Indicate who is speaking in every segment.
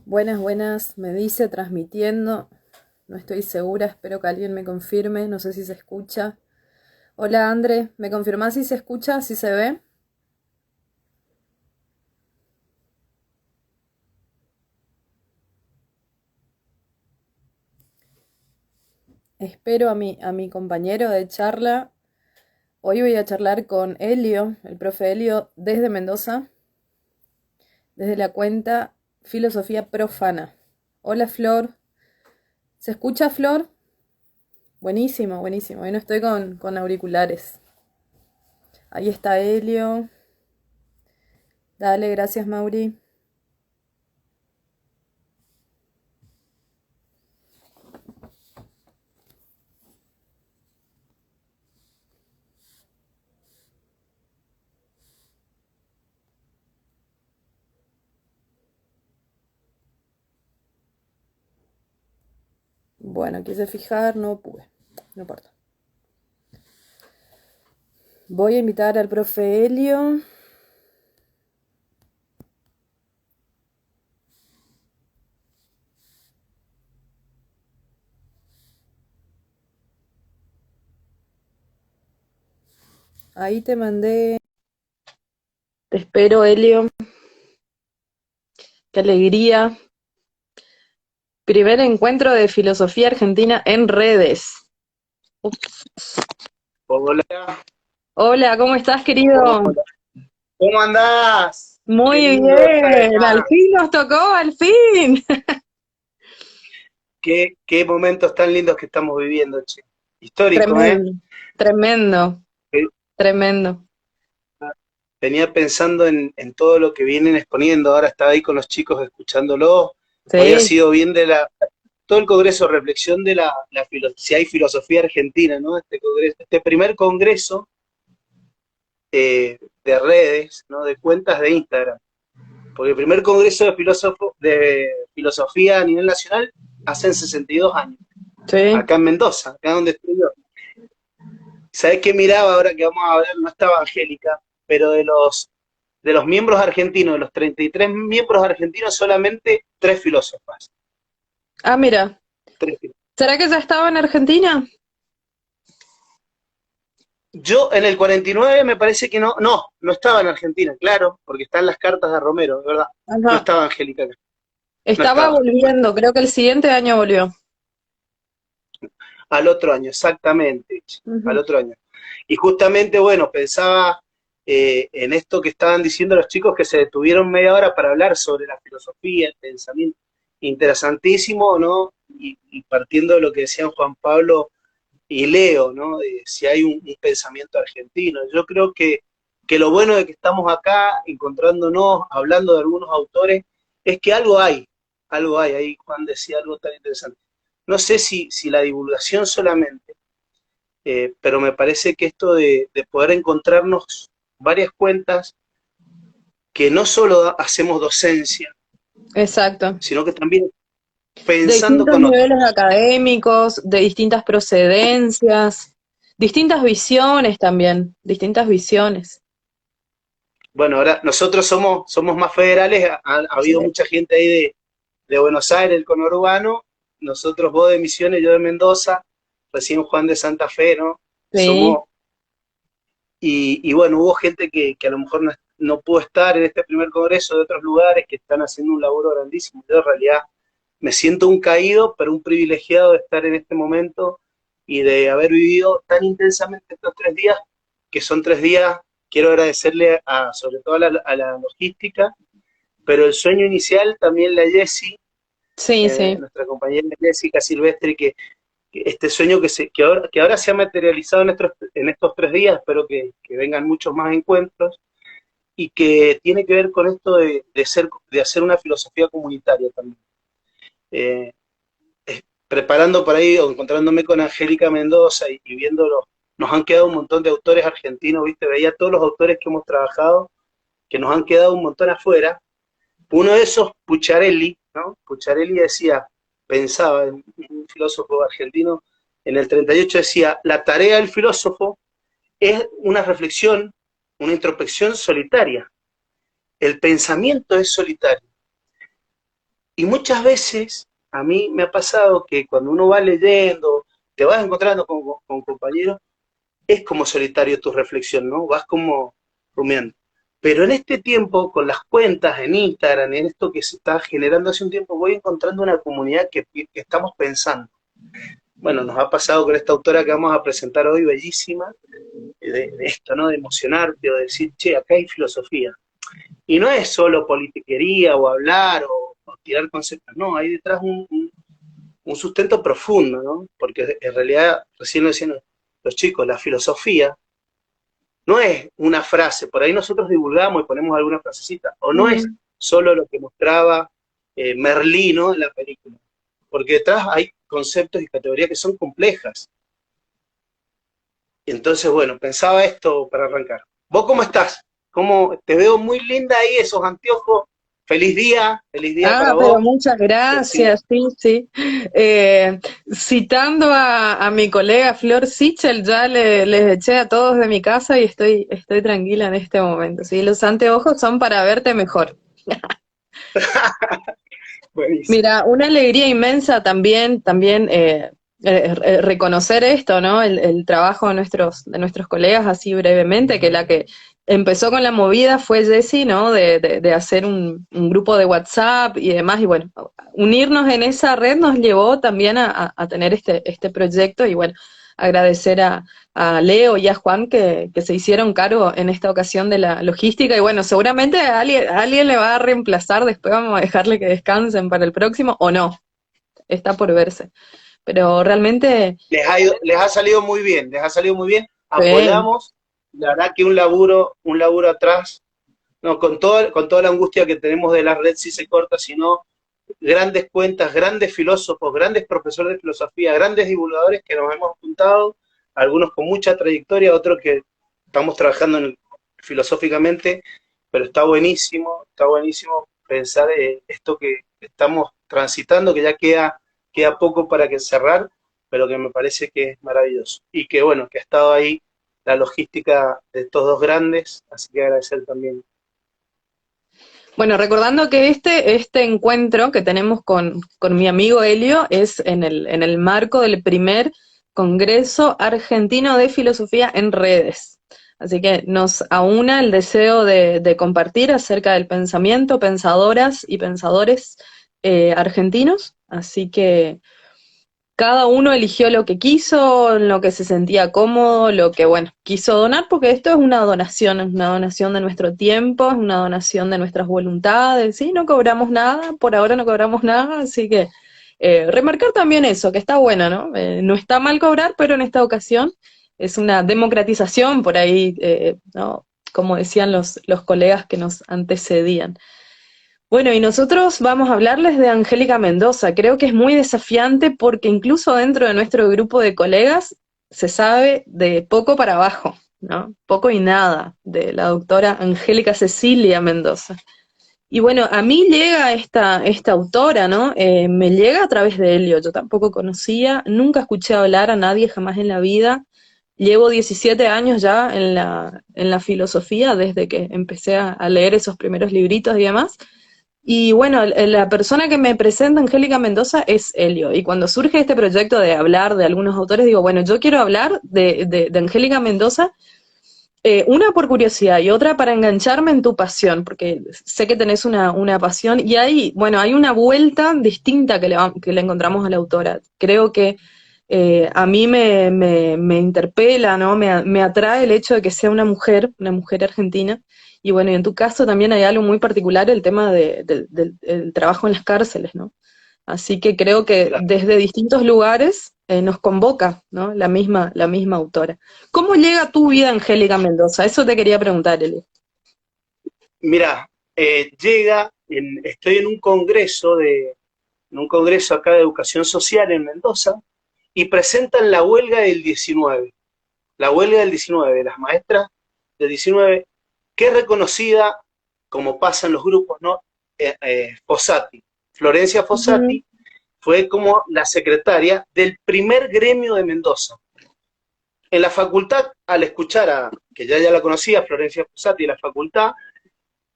Speaker 1: Buenas, buenas, me dice transmitiendo, no estoy segura, espero que alguien me confirme, no sé si se escucha. Hola André, ¿me confirmás si se escucha, si se ve? Espero a mi compañero de charla. Hoy voy a charlar con Helio, el profe Helio, desde Mendoza, desde la cuenta Filosofía Profana. Hola Flor, ¿se escucha Flor? Buenísimo, buenísimo, hoy no estoy con auriculares. Ahí está Helio. Dale, gracias Mauri. Bueno, quise fijar, no pude. No importa. Voy a invitar al profe Helio. Ahí te mandé. Te espero, Helio. Qué alegría. Primer encuentro de filosofía argentina en redes. Ups.
Speaker 2: Hola,
Speaker 1: Hola, ¿cómo estás, querido?
Speaker 2: hola. ¿Cómo andás? Qué
Speaker 1: Muy
Speaker 2: lindo estar
Speaker 1: bien. Al
Speaker 2: acá.
Speaker 1: fin nos tocó, al fin.
Speaker 2: Qué momentos tan lindos que estamos viviendo, che. Histórico, ¿eh?
Speaker 1: Tremendo, tremendo,
Speaker 2: Eh,
Speaker 1: tremendo.
Speaker 2: Venía pensando en todo lo que vienen exponiendo. Ahora estaba ahí con los chicos escuchándolo. Hoy ha
Speaker 1: Sí,
Speaker 2: sido bien todo el congreso, reflexión de si hay filosofía argentina, ¿no? Este congreso, este primer congreso de redes, ¿no? De cuentas de Instagram. Porque el primer congreso de filosofía a nivel nacional hace 62 años,
Speaker 1: sí.
Speaker 2: acá en Mendoza, acá donde estoy yo. ¿Sabés qué miraba ahora que vamos a hablar? No estaba Angélica, pero de los miembros argentinos, de los 33 miembros argentinos, solamente tres filósofas.
Speaker 1: Ah, mira.
Speaker 2: Tres.
Speaker 1: ¿Será que ya estaba en Argentina?
Speaker 2: Yo en el 49 me parece que no estaba en Argentina, claro, porque están las cartas de Romero, de verdad. No
Speaker 1: Ajá.
Speaker 2: estaba Angélica acá, no
Speaker 1: Estaba
Speaker 2: estaba.
Speaker 1: volviendo, creo que el siguiente año volvió.
Speaker 2: Al otro año, exactamente, al
Speaker 1: Ujú.
Speaker 2: otro año. Y justamente, bueno, pensaba en esto que estaban diciendo los chicos que se detuvieron media hora para hablar sobre la filosofía, el pensamiento. Interesantísimo, ¿no? Y partiendo de lo que decían Juan Pablo y Leo, ¿no? De si hay un pensamiento argentino. Yo creo que lo bueno de que estamos acá, encontrándonos, hablando de algunos autores, es que algo hay, algo hay. Ahí Juan decía algo tan interesante. No sé si la divulgación solamente, pero me parece que esto de poder encontrarnos varias cuentas, que no solo hacemos docencia,
Speaker 1: Exacto.
Speaker 2: sino que también
Speaker 1: De
Speaker 2: pensando
Speaker 1: distintos
Speaker 2: con
Speaker 1: niveles
Speaker 2: otros.
Speaker 1: académicos, de distintas procedencias, distintas visiones también, distintas visiones.
Speaker 2: Bueno, ahora nosotros somos más federales, ha
Speaker 1: Sí.
Speaker 2: habido mucha gente ahí de Buenos Aires, el conurbano, nosotros vos de Misiones, yo de Mendoza, recién Juan de Santa Fe, ¿no?
Speaker 1: Sí,
Speaker 2: Somos, y bueno, hubo gente que a lo mejor no pudo estar en este primer congreso de otros lugares que están haciendo un laburo grandísimo. Yo en realidad me siento un caído, pero un privilegiado de estar en este momento y de haber vivido tan intensamente estos 3 días, que son 3 días, quiero agradecerle sobre todo a la logística, pero el sueño inicial también la Jessie,
Speaker 1: sí, sí.
Speaker 2: nuestra compañera Jessica Silvestri, que este sueño que ahora se ha materializado en estos 3 días, espero que vengan muchos más encuentros, y que tiene que ver con esto de hacer una filosofía comunitaria también. Eh, Preparando por ahí o encontrándome con Angélica Mendoza y viéndolo, nos han quedado un montón de autores argentinos, ¿viste? Veía todos los autores que hemos trabajado, que nos han quedado un montón afuera. Uno de esos, Pucciarelli, ¿no? Pucciarelli decía, pensaba, un filósofo argentino, en el 38 decía, la tarea del filósofo es una reflexión, una introspección solitaria. El pensamiento es solitario. Y muchas veces a mí me ha pasado que cuando uno va leyendo, te vas encontrando con compañeros, es como solitario tu reflexión, ¿no? Vas como rumiando. Pero en este tiempo, con las cuentas en Instagram, en esto que se está generando hace un tiempo, voy encontrando una comunidad que estamos pensando. Bueno, nos ha pasado con esta autora que vamos a presentar hoy, bellísima, de esto, ¿no? De emocionarte o de decir, che, acá hay filosofía. Y no es solo politiquería o hablar o tirar conceptos, no, hay detrás un sustento profundo, ¿no? Porque en realidad, recién lo decían los chicos, la filosofía no es una frase, por ahí nosotros divulgamos y ponemos alguna frasecita, o no es
Speaker 1: Mm.
Speaker 2: solo lo que mostraba Merlino en la película, porque detrás hay conceptos y categorías que son complejas. Y entonces, bueno, pensaba esto para arrancar. ¿Vos cómo estás? ¿Cómo, te veo muy linda ahí, esos anteojos? Feliz día para
Speaker 1: Ah, pero
Speaker 2: vos.
Speaker 1: muchas
Speaker 2: Decía,
Speaker 1: gracias, sí, sí. Citando a mi colega Flor Sichel, ya les eché a todos de mi casa y estoy tranquila en este momento. Sí, los anteojos son para verte mejor.
Speaker 2: buenísimo.
Speaker 1: Mira, una alegría inmensa también reconocer esto, ¿no? El trabajo de nuestros colegas, así brevemente, que la que empezó con la movida fue Jessie, ¿no? De hacer un grupo de WhatsApp y demás, y bueno, unirnos en esa red nos llevó también a tener este proyecto, y bueno, agradecer a Leo y a Juan que se hicieron cargo en esta ocasión de la logística y bueno, seguramente a alguien le va a reemplazar, después vamos a dejarle que descansen para el próximo o no, está por verse. Pero realmente,
Speaker 2: Les ha salido muy bien, les ha salido muy bien.
Speaker 1: sí.
Speaker 2: Apoyamos, la verdad que un laburo atrás, no, con toda la angustia que tenemos de la red si se corta, sino grandes cuentas, grandes filósofos, grandes profesores de filosofía, grandes divulgadores que nos hemos juntado, algunos con mucha trayectoria, otros que estamos trabajando filosóficamente, pero está buenísimo pensar esto que estamos transitando, que ya queda poco para que cerrar, pero que me parece que es maravilloso. Y que bueno, que ha estado ahí la logística de estos dos grandes, así que agradecer también.
Speaker 1: Bueno, recordando que este encuentro que tenemos con mi amigo Helio es en el marco del primer Congreso Argentino de Filosofía en Redes. Así que nos aúna el deseo de compartir acerca del pensamiento, pensadoras y pensadores argentinos. Así que cada uno eligió lo que quiso, lo que se sentía cómodo, lo que, bueno, quiso donar, porque esto es una donación de nuestro tiempo, es una donación de nuestras voluntades, ¿sí? No cobramos nada, por ahora no cobramos nada, así que remarcar también eso, que está bueno, ¿no? No está mal cobrar, pero en esta ocasión es una democratización por ahí, ¿no? Como decían los colegas que nos antecedían. Bueno, y nosotros vamos a hablarles de Angélica Mendoza. Creo que es muy desafiante porque incluso dentro de nuestro grupo de colegas se sabe de poco para abajo, ¿no? Poco y nada de la doctora Angélica Cecilia Mendoza. Y bueno, a mí llega esta autora, ¿no? Me llega a través de Helio. Yo tampoco conocía, nunca escuché hablar a nadie jamás en la vida. Llevo 17 años ya en la filosofía, desde que empecé a leer esos primeros libritos y demás. Y bueno, la persona que me presenta, Angélica Mendoza, es Helio. Y cuando surge este proyecto de hablar de algunos autores, digo, bueno, yo quiero hablar de Angélica Mendoza, una por curiosidad y otra para engancharme en tu pasión, porque sé que tenés una pasión y hay, bueno, hay una vuelta distinta que le encontramos a la autora. Creo que a mí me interpela, ¿no? Me atrae el hecho de que sea una mujer argentina. Y bueno, y en tu caso también hay algo muy particular, el tema del trabajo en las cárceles, ¿no? Así que creo que
Speaker 2: Claro.
Speaker 1: desde distintos lugares nos convoca, ¿no? La misma autora. ¿Cómo llega a tu vida, Angélica Mendoza? Eso te quería preguntar, Eli.
Speaker 2: Mira, estoy en un congreso acá de educación social en Mendoza, y presentan la huelga del 19, la huelga del 19, de las maestras del 19, que es reconocida, como pasa en los grupos, ¿no? Fossati. Florencia
Speaker 1: Ujú,
Speaker 2: Fossati fue como la secretaria del primer gremio de Mendoza. En la facultad, al escuchar que ya la conocía, Florencia Fossati, en la facultad,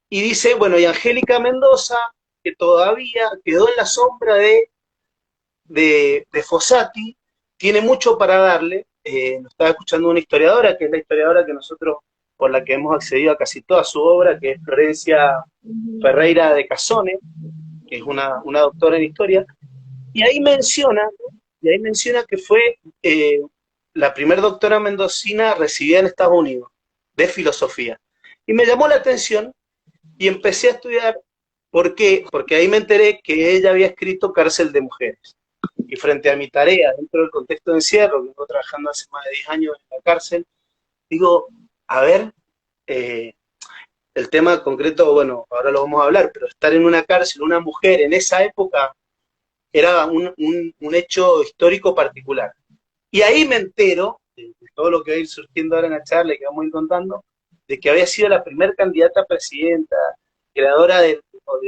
Speaker 2: y dice, bueno, y Angélica Mendoza, que todavía quedó en la sombra de Fossati, tiene mucho para darle. Nos estaba escuchando una historiadora, que es la historiadora que nosotros, por la que hemos accedido a casi toda su obra, que es Florencia Ferreira de Casone, que es una doctora en historia, y ahí menciona que fue la primera doctora mendocina recibida en Estados Unidos, de filosofía. Y me llamó la atención y empecé a estudiar. ¿Por qué? Porque ahí me enteré que ella había escrito Cárcel de Mujeres. Y frente a mi tarea, dentro del contexto de encierro, vengo trabajando hace más de 10 años en la cárcel, digo, a ver, el tema concreto, bueno, ahora lo vamos a hablar, pero estar en una cárcel, una mujer en esa época, era un hecho histórico particular. Y ahí me entero, de todo lo que va a ir surgiendo ahora en la charla y que vamos a ir contando, de que había sido la primera candidata a presidenta, creadora de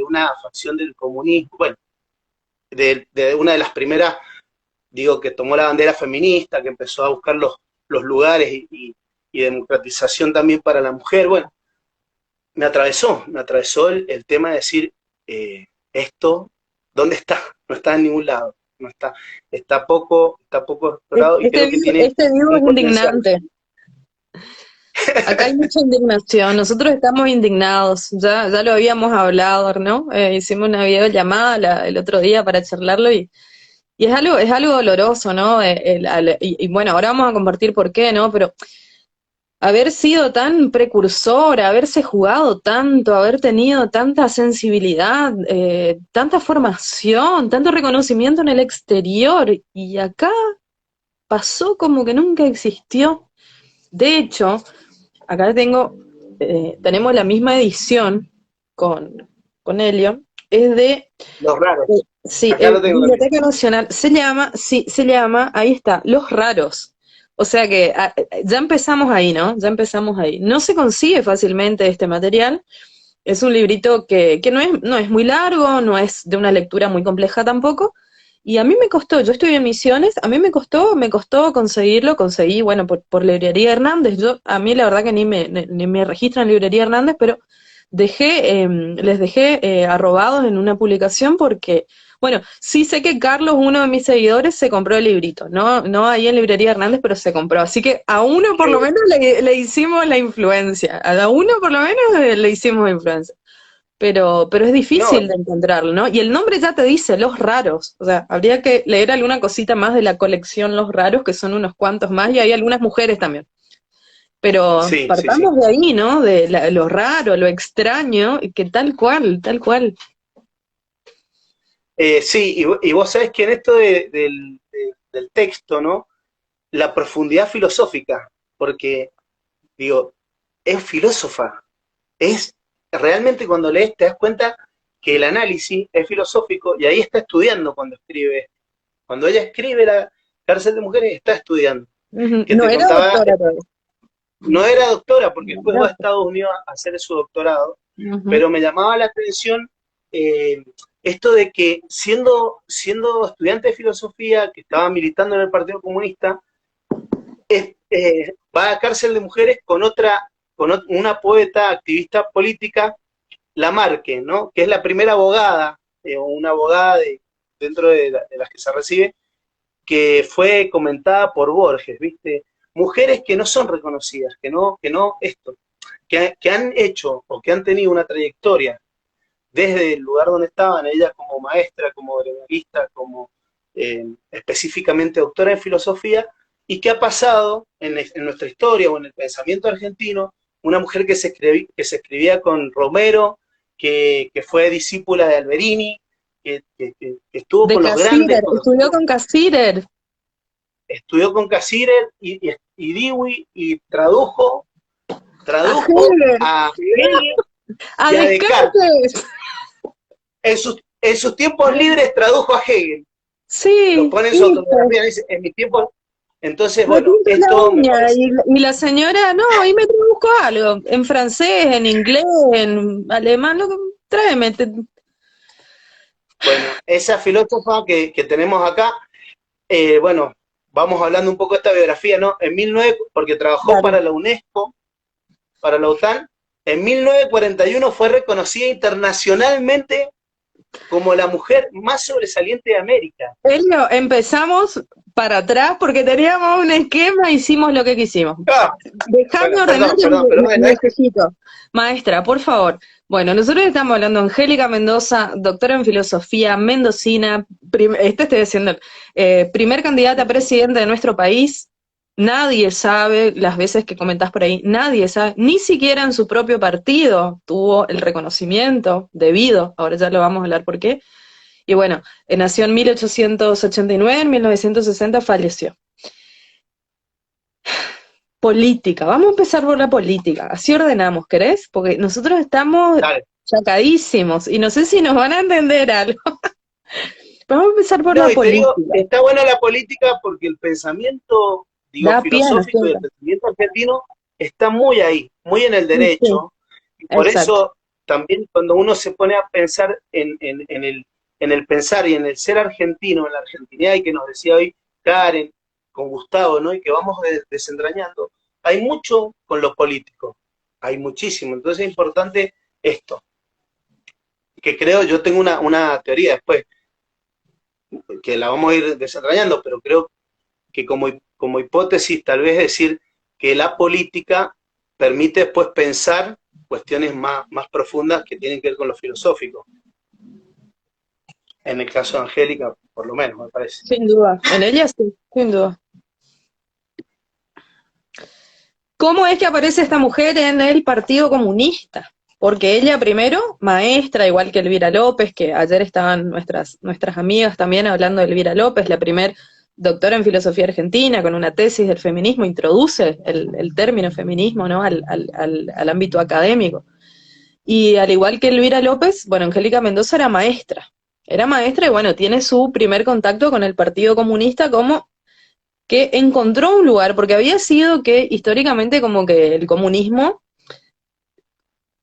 Speaker 2: una facción del comunismo, bueno, de una de las primeras, digo, que tomó la bandera feminista, que empezó a buscar los lugares y democratización también para la mujer. Bueno, me atravesó el tema de decir, esto, ¿dónde está? No está en ningún lado, no está, está poco explorado y creo que tiene
Speaker 1: Este vivo
Speaker 2: un
Speaker 1: es
Speaker 2: potencial.
Speaker 1: indignante. Acá hay mucha indignación. Nosotros estamos indignados. Ya lo habíamos hablado, ¿no? Hicimos una videollamada el otro día para charlarlo y es algo doloroso, ¿no? Y bueno, ahora vamos a compartir por qué, ¿no? Pero haber sido tan precursor, haberse jugado tanto, haber tenido tanta sensibilidad, tanta formación, tanto reconocimiento en el exterior, y acá pasó como que nunca existió. De hecho, acá tenemos la misma edición con Helio, es de,
Speaker 2: Los raros.
Speaker 1: sí,
Speaker 2: Acá lo tengo también.
Speaker 1: Biblioteca Nacional, se llama, ahí está, Los Raros. O sea que ya empezamos ahí, ¿no? Ya empezamos ahí. No se consigue fácilmente este material. Es un librito que no es muy largo, no es de una lectura muy compleja tampoco. Y a mí me costó, yo estoy en Misiones, a mí me costó conseguirlo, conseguí, bueno, por Librería Hernández. A mí la verdad que ni me registran en Librería Hernández, pero les dejé arrobados en una publicación porque, bueno, sí sé que Carlos, uno de mis seguidores, se compró el librito, no ahí en Librería Hernández, pero se compró. Así que a uno por lo menos le hicimos la influencia, a uno por lo menos le hicimos influencia. Pero es
Speaker 2: No,
Speaker 1: difícil de encontrarlo, ¿no? Y el nombre ya te dice, Los Raros. O sea, habría que leer alguna cosita más de la colección Los Raros, que son unos cuantos más, y hay algunas mujeres también. Pero
Speaker 2: sí, sí, sí.
Speaker 1: partamos de ahí, ¿no? De lo raro, lo extraño, y que tal cual, tal cual.
Speaker 2: Sí, y vos sabés que en esto del texto, ¿no? La profundidad filosófica, porque, digo, es filósofa, es realmente cuando lees te das cuenta que el análisis es filosófico y ahí está estudiando cuando escribe. Cuando ella escribe La cárcel de mujeres, está estudiando.
Speaker 1: Ujú.
Speaker 2: Que
Speaker 1: No
Speaker 2: te
Speaker 1: era
Speaker 2: contaba,
Speaker 1: doctora todavía.
Speaker 2: no era doctora porque
Speaker 1: No
Speaker 2: después
Speaker 1: era
Speaker 2: va a
Speaker 1: doctora.
Speaker 2: Estados Unidos a hacer su doctorado,
Speaker 1: Ujú.
Speaker 2: pero me llamaba la atención esto de que siendo estudiante de filosofía, que estaba militando en el Partido Comunista, va a cárcel de mujeres con una poeta, activista política, Lamarque, ¿no? Que es la primera abogada, o una abogada dentro de las que se recibe, que fue comentada por Borges, ¿viste? Mujeres que no son reconocidas, que han hecho o que han tenido una trayectoria desde el lugar donde estaban, ella como maestra, como gremialista, como específicamente doctora en filosofía, y que ha pasado en nuestra historia o en el pensamiento argentino, una mujer que se escribía con Romero, que fue discípula de Alberini, que estuvo
Speaker 1: De
Speaker 2: con los grandes,
Speaker 1: Casirer, estudió con Casirer.
Speaker 2: estudió con Casirer y Dewey y
Speaker 1: A
Speaker 2: tradujo
Speaker 1: Hegel,
Speaker 2: a Hegel
Speaker 1: a
Speaker 2: y a Descartes.
Speaker 1: Descartes.
Speaker 2: En sus tiempos libres tradujo a Hegel, lo
Speaker 1: Sí,
Speaker 2: pone en su
Speaker 1: hijo.
Speaker 2: autobiografía, dice, en mis tiempos. Entonces,
Speaker 1: Me
Speaker 2: bueno,
Speaker 1: pinto la
Speaker 2: esto me
Speaker 1: uña
Speaker 2: parece.
Speaker 1: y la señora, no, ahí me traduzco algo, en francés, en inglés, en alemán, tráeme.
Speaker 2: Bueno, esa filósofa que tenemos acá, bueno, vamos hablando un poco de esta biografía, ¿no? En 19, porque trabajó
Speaker 1: Dale.
Speaker 2: para la UNESCO, para la OTAN, en 1941 fue reconocida internacionalmente como la mujer más sobresaliente de América.
Speaker 1: Elio, empezamos para atrás porque teníamos un esquema, hicimos lo que quisimos.
Speaker 2: Ah,
Speaker 1: Dejame
Speaker 2: bueno,
Speaker 1: ordenar que
Speaker 2: perdón,
Speaker 1: necesito. Maestra, por favor. Bueno, nosotros estamos hablando de Angélica Mendoza, doctora en filosofía, mendocina, estoy diciendo, primer candidata a presidente de nuestro país. Nadie sabe, las veces que comentás por ahí, nadie sabe, ni siquiera en su propio partido tuvo el reconocimiento debido, ahora ya lo vamos a hablar por qué. Y bueno, nació en 1889, en 1960 falleció. Política, vamos a empezar por la política, así ordenamos, ¿querés? Porque nosotros estamos
Speaker 2: dale.
Speaker 1: chacadísimos y no sé si nos van a entender algo. Vamos a empezar por
Speaker 2: No,
Speaker 1: la
Speaker 2: y te digo,
Speaker 1: política.
Speaker 2: está buena la política porque el pensamiento, digo,
Speaker 1: Da pie a la
Speaker 2: filosófico y el
Speaker 1: fiesta.
Speaker 2: pensamiento argentino está muy ahí, muy en el
Speaker 1: Sí,
Speaker 2: derecho, y por
Speaker 1: exacto.
Speaker 2: eso también cuando uno se pone a pensar en el pensar y en el ser argentino, en la argentinidad, y que nos decía hoy Karen, con Gustavo, ¿no? Y que vamos desentrañando, hay mucho con los políticos, hay muchísimo, entonces es importante esto, que creo, yo tengo una teoría después, que la vamos a ir desentrañando, pero creo que como hipótesis tal vez decir que la política permite después pensar cuestiones más profundas que tienen que ver con lo filosófico. En el caso de Angélica, por lo menos, me parece.
Speaker 1: Sin duda. En ella sí, sin duda. ¿Cómo es que aparece esta mujer en el Partido Comunista? Porque ella primero, maestra, igual que Elvira López, que ayer estaban nuestras amigas también hablando de Elvira López, la primer doctora en filosofía argentina, con una tesis del feminismo, introduce el término feminismo, ¿no? al ámbito académico. Y al igual que Elvira López, bueno, Angélica Mendoza era maestra. Era maestra y bueno, tiene su primer contacto con el Partido Comunista como que encontró un lugar, porque había sido que históricamente como que el comunismo,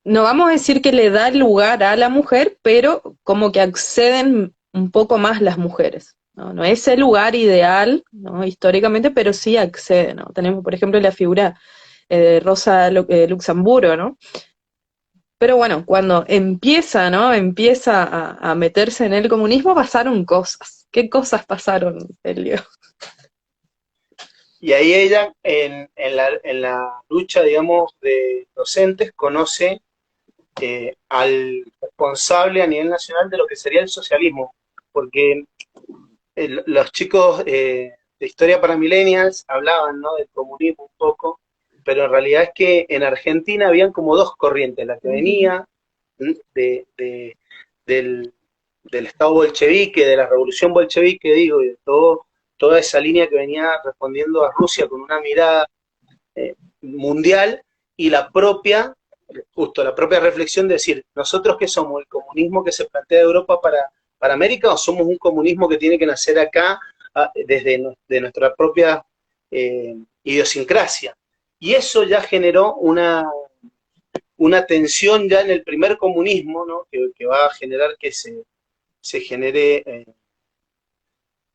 Speaker 1: no vamos a decir que le da lugar a la mujer, pero como que acceden un poco más las mujeres. No, no es el lugar ideal, ¿no? Históricamente, pero sí acceden, ¿no? Tenemos, por ejemplo, la figura de Rosa Luxemburgo, ¿no? Pero bueno, cuando empieza, ¿no? Empieza a meterse en el comunismo, pasaron cosas. ¿Qué cosas pasaron, Elio?
Speaker 2: Y ahí ella, en la lucha, digamos, de docentes, conoce al responsable a nivel nacional de lo que sería el socialismo, porque los chicos de Historia para Millennials hablaban, ¿no? Del comunismo un poco, pero en realidad es que en Argentina habían como dos corrientes, la que venía de, de- del, del Estado bolchevique, de la revolución bolchevique, digo, y de toda esa línea que venía respondiendo a Rusia con una mirada mundial, y la propia, justo la propia reflexión de decir, ¿nosotros qué somos? ¿El comunismo que se plantea de Europa para América, o somos un comunismo que tiene que nacer acá desde de nuestra propia idiosincrasia? Y eso ya generó una tensión ya en el primer comunismo, ¿no? Que va a generar que se genere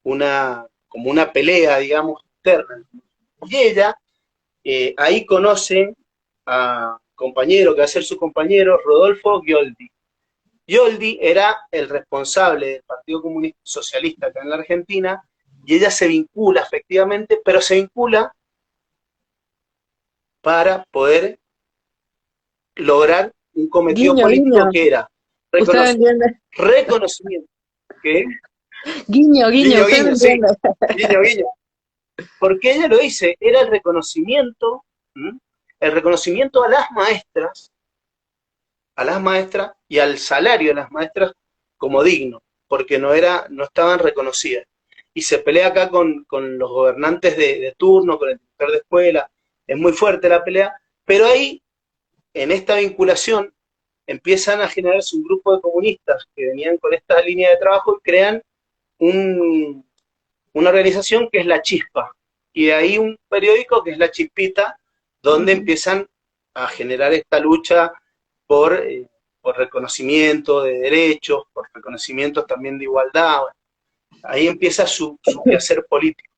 Speaker 2: como una pelea, digamos, interna. Y ella ahí conoce a un compañero que va a ser su compañero, Rodolfo Ghioldi. Ghioldi era el responsable del Partido Comunista Socialista acá en la Argentina, y ella se vincula efectivamente, pero se vincula para poder lograr un cometido
Speaker 1: Guiño,
Speaker 2: político
Speaker 1: guiño.
Speaker 2: que era
Speaker 1: ¿Usted me entiende?
Speaker 2: reconocimiento, ¿qué?
Speaker 1: Guiño, guiño,
Speaker 2: Guiño,
Speaker 1: usted me
Speaker 2: guiño, sí,
Speaker 1: entiende.
Speaker 2: guiño, guiño. Porque ella lo dice, era ¿m? El reconocimiento a las maestras y al salario de las maestras como digno, porque no estaban reconocidas. Y se pelea acá con los gobernantes de turno, con el director de escuela, es muy fuerte la pelea, pero ahí, en esta vinculación, empiezan a generarse un grupo de comunistas que venían con esta línea de trabajo y crean un, una organización que es La Chispa, y de ahí un periódico que es La Chispita, donde empiezan a generar esta lucha por, eh, por reconocimiento de derechos, por reconocimientos también de igualdad. Bueno, ahí empieza su quehacer político.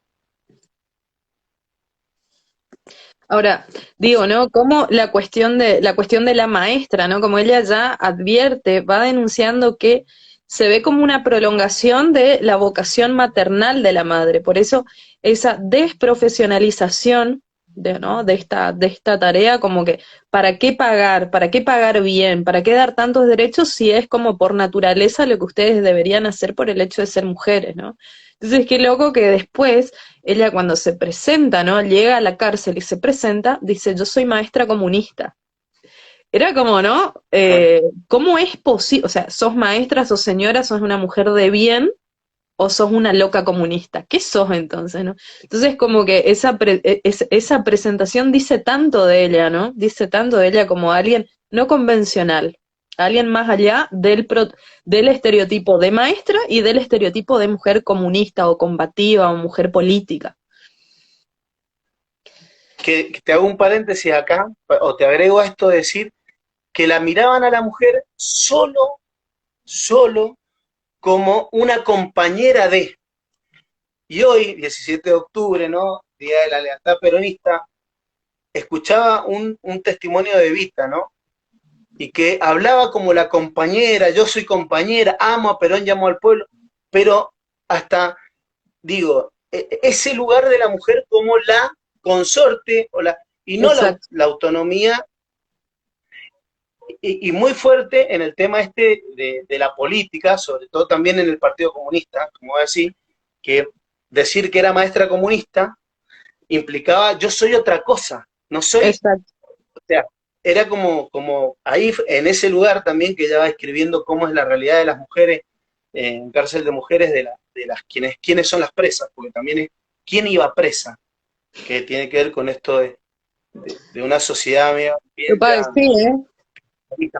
Speaker 1: Ahora, digo, ¿no? Como la cuestión de la maestra, ¿no? Como ella ya advierte, va denunciando que se ve como una prolongación de la vocación maternal de la madre. Por eso esa desprofesionalización ¿no? de esta tarea, como que, ¿para qué pagar? ¿Para qué pagar bien? ¿Para qué dar tantos derechos si es como por naturaleza lo que ustedes deberían hacer por el hecho de ser mujeres, ¿no? Entonces, qué loco que después ella cuando se presenta, ¿no? Llega a la cárcel y se presenta, dice, yo soy maestra comunista. Era como, ¿no? ¿Cómo es posible? O sea, sos maestra, sos señora, sos una mujer de bien, o sos una loca comunista. ¿Qué sos entonces, no? Entonces como que esa presentación dice tanto de ella, ¿no? Dice tanto de ella como alguien no convencional, alguien más allá del estereotipo de maestra y del estereotipo de mujer comunista o combativa o mujer política.
Speaker 2: Que te hago un paréntesis acá, o te agrego a esto de decir que la miraban a la mujer solo como una compañera de. Y hoy, 17 de octubre, ¿no? Día de la Lealtad Peronista, escuchaba un testimonio de Vita, ¿no? Y que hablaba como la compañera, yo soy compañera, amo a Perón, llamo al pueblo, pero hasta, digo, ese lugar de la mujer como la consorte, y no
Speaker 1: Exacto.
Speaker 2: la autonomía, y muy fuerte en el tema este de la política, sobre todo también en el Partido Comunista, como decir, que decir que era maestra comunista implicaba yo soy otra cosa, no soy,
Speaker 1: Exacto.
Speaker 2: o sea, era como ahí en ese lugar también que ella va escribiendo cómo es la realidad de las mujeres en cárcel de mujeres, de las quiénes son las presas, porque también es quién iba presa, que tiene que ver con esto de una sociedad bien
Speaker 1: Epa,
Speaker 2: ya
Speaker 1: sí, ¿eh?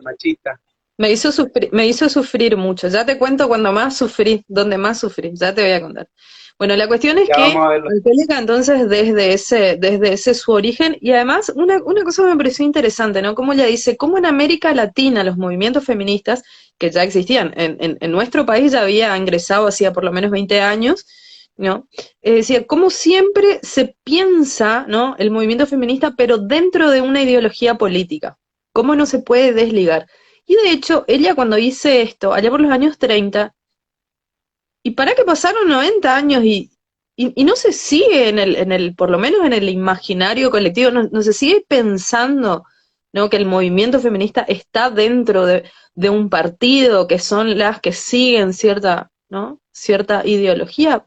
Speaker 2: machista.
Speaker 1: Me hizo sufrir mucho. Ya te cuento cuando más sufrí, donde más sufrí, ya te voy a contar. Bueno, la cuestión es
Speaker 2: Ya
Speaker 1: que
Speaker 2: vamos a verlo.
Speaker 1: Angélica entonces desde ese su origen, y además una cosa me pareció interesante, ¿no? Como ella dice, cómo en América Latina los movimientos feministas, que ya existían, en nuestro país ya había ingresado hacía por lo menos 20 años, ¿no? Es decir, cómo siempre se piensa, ¿no? El movimiento feminista, pero dentro de una ideología política. ¿Cómo no se puede desligar? Y de hecho, ella cuando hice esto, allá por los años 30, y para que pasaron 90 años y no se sigue por lo menos en el imaginario colectivo, no se sigue pensando, ¿no? Que el movimiento feminista está dentro de un partido, que son las que siguen cierta, ¿no? Cierta ideología.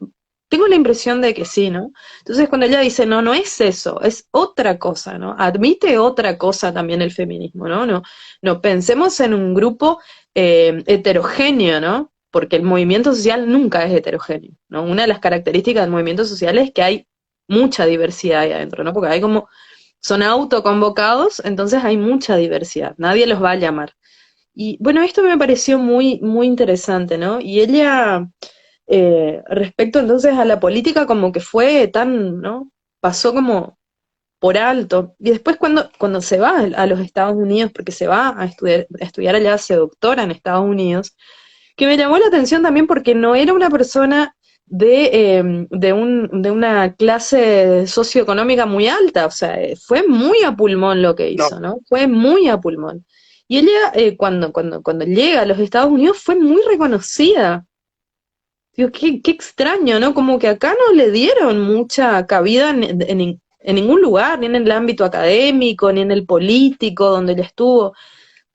Speaker 1: Tengo la impresión de que sí, ¿no? Entonces cuando ella dice, no, no es eso, es otra cosa, ¿no? Admite otra cosa también el feminismo, ¿no? No pensemos en un grupo heterogéneo, ¿no? Porque el movimiento social nunca es heterogéneo, ¿no? Una de las características del movimiento social es que hay mucha diversidad ahí adentro, ¿no? Porque hay como, son autoconvocados, entonces hay mucha diversidad, nadie los va a llamar. Y bueno, esto me pareció muy interesante, ¿no? Y ella, respecto entonces a la política, como que fue tan, ¿no? Pasó como por alto. Y después cuando se va a los Estados Unidos, porque se va a estudiar allá, se doctora en Estados Unidos, que me llamó la atención también porque no era una persona de una clase socioeconómica muy alta, o sea, fue muy a pulmón lo que
Speaker 2: No,
Speaker 1: hizo, ¿no? Fue muy a pulmón. Y ella, cuando llega a los Estados Unidos, fue muy reconocida. Digo, qué extraño, ¿no? Como que acá no le dieron mucha cabida en ningún lugar, ni en el ámbito académico, ni en el político, donde ella estuvo,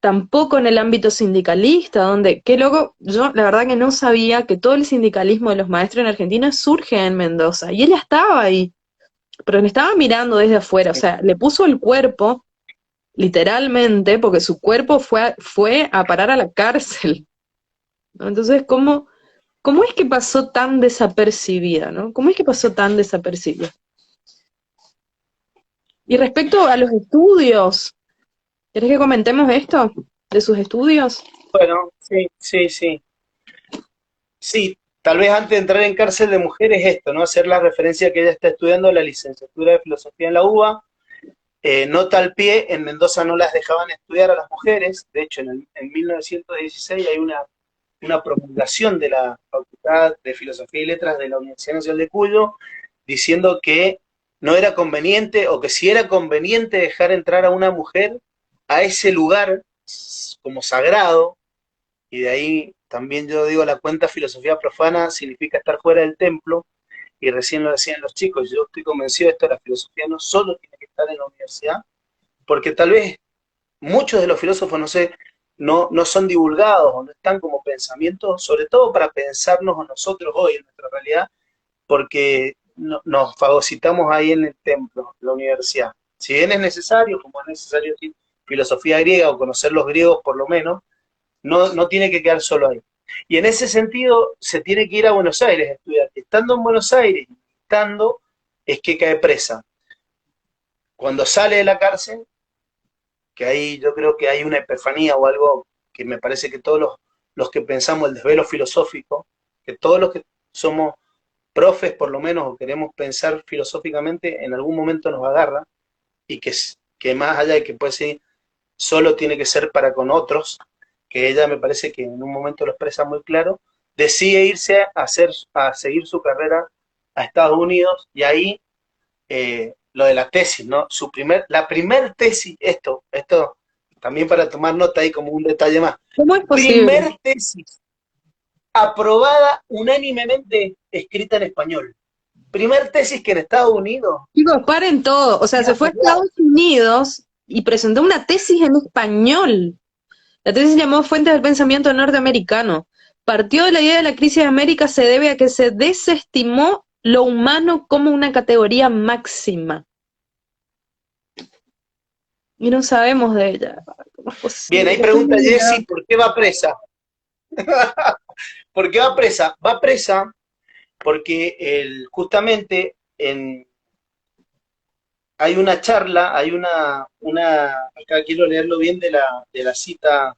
Speaker 1: tampoco en el ámbito sindicalista, donde, qué loco, yo la verdad que no sabía que todo el sindicalismo de los maestros en Argentina surge en Mendoza, y ella estaba ahí, pero me estaba mirando desde afuera, o
Speaker 2: sí.
Speaker 1: sea, le puso el cuerpo, literalmente, porque su cuerpo fue a parar a la cárcel, ¿no? Entonces, ¿cómo es que pasó tan desapercibida, ¿no? ¿Cómo es que pasó tan desapercibida? Y respecto a los estudios, ¿querés que comentemos esto de sus estudios?
Speaker 2: Bueno, sí, sí, sí. Sí, tal vez antes de entrar en cárcel de mujeres esto, ¿no? Hacer la referencia que ella está estudiando la licenciatura de filosofía en la UBA. Nota al pie, en Mendoza no las dejaban estudiar a las mujeres. De hecho, en 1916 hay una promulgación de la Facultad de Filosofía y Letras de la Universidad Nacional de Cuyo diciendo que no era conveniente o que si era conveniente dejar entrar a una mujer a ese lugar como sagrado, y de ahí también yo digo, la cuenta filosofía profana significa estar fuera del templo, y recién lo decían los chicos, yo estoy convencido de esto, la filosofía no solo tiene que estar en la universidad, porque tal vez muchos de los filósofos, no sé, no son divulgados o no están como pensamientos, sobre todo para pensarnos a nosotros hoy en nuestra realidad, porque nos fagocitamos ahí en el templo, en la universidad. Si bien es necesario, como es necesario filosofía griega o conocer los griegos por lo menos, no tiene que quedar solo ahí. Y en ese sentido se tiene que ir a Buenos Aires a estudiar. Estando en Buenos Aires, estando, es que cae presa. Cuando sale de la cárcel, que ahí yo creo que hay una epifanía o algo que me parece que todos los que pensamos el desvelo filosófico, que todos los que somos profes por lo menos o queremos pensar filosóficamente, en algún momento nos agarra y que más allá de que puede ser solo tiene que ser para con otros, que ella me parece que en un momento lo expresa muy claro, decide irse a seguir su carrera a Estados Unidos y ahí lo de la tesis, ¿no? La primer tesis, esto también para tomar nota ahí como un detalle más,
Speaker 1: ¿Cómo es posible?
Speaker 2: primer tesis aprobada unánimemente escrita en español. Primer tesis que en Estados Unidos
Speaker 1: Chicos, paren todo. O sea,
Speaker 2: es
Speaker 1: se fue a
Speaker 2: aprobada.
Speaker 1: Estados Unidos y presentó una tesis en español. La tesis se llamó Fuentes del Pensamiento Norteamericano. Partió de la idea de la crisis de América se debe a que se desestimó lo humano como una categoría máxima. Y no sabemos de ella. ¿Cómo es
Speaker 2: Bien, ahí
Speaker 1: posible?
Speaker 2: pregunta Jessy, ¿por qué va presa? ¿Por qué va presa? Va presa porque justamente hay una charla, hay acá quiero leerlo bien de la cita,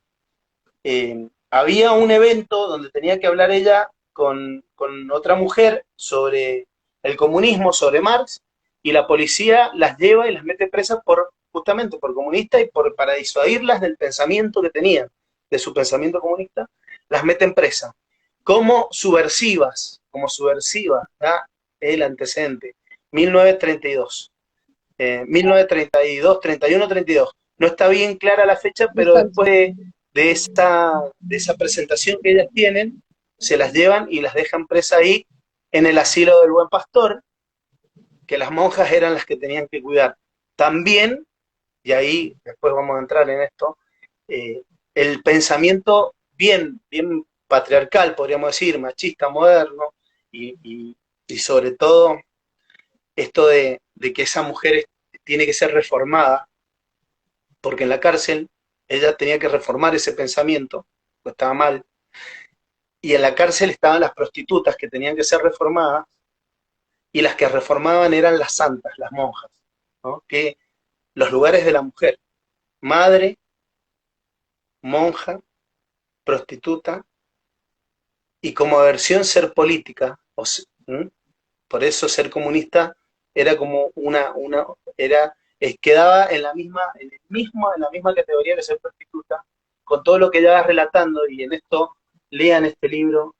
Speaker 2: había un evento donde tenía que hablar ella con otra mujer sobre el comunismo, sobre Marx, y la policía las lleva y las mete presas justamente por comunistas y para disuadirlas del pensamiento que tenían, de su pensamiento comunista, las meten presas. Como subversivas, ¿tá? El antecedente, 1932. 1932, 31, 32. No está bien clara la fecha, pero
Speaker 1: Exacto.
Speaker 2: después de esa presentación que ellas tienen, se las llevan y las dejan presas ahí en el asilo del Buen Pastor, que las monjas eran las que tenían que cuidar. También, y ahí después vamos a entrar en esto, el pensamiento bien patriarcal, podríamos decir, machista, moderno, y sobre todo esto de que esa mujer tiene que ser reformada, porque en la cárcel ella tenía que reformar ese pensamiento, pues estaba mal, y en la cárcel estaban las prostitutas que tenían que ser reformadas, y las que reformaban eran las santas, las monjas, ¿no? Que los lugares de la mujer, madre, monja, prostituta, y como versión ser política, por eso ser comunista era como quedaba en la misma categoría que ser prostituta, con todo lo que ella va relatando, y en esto lean este libro,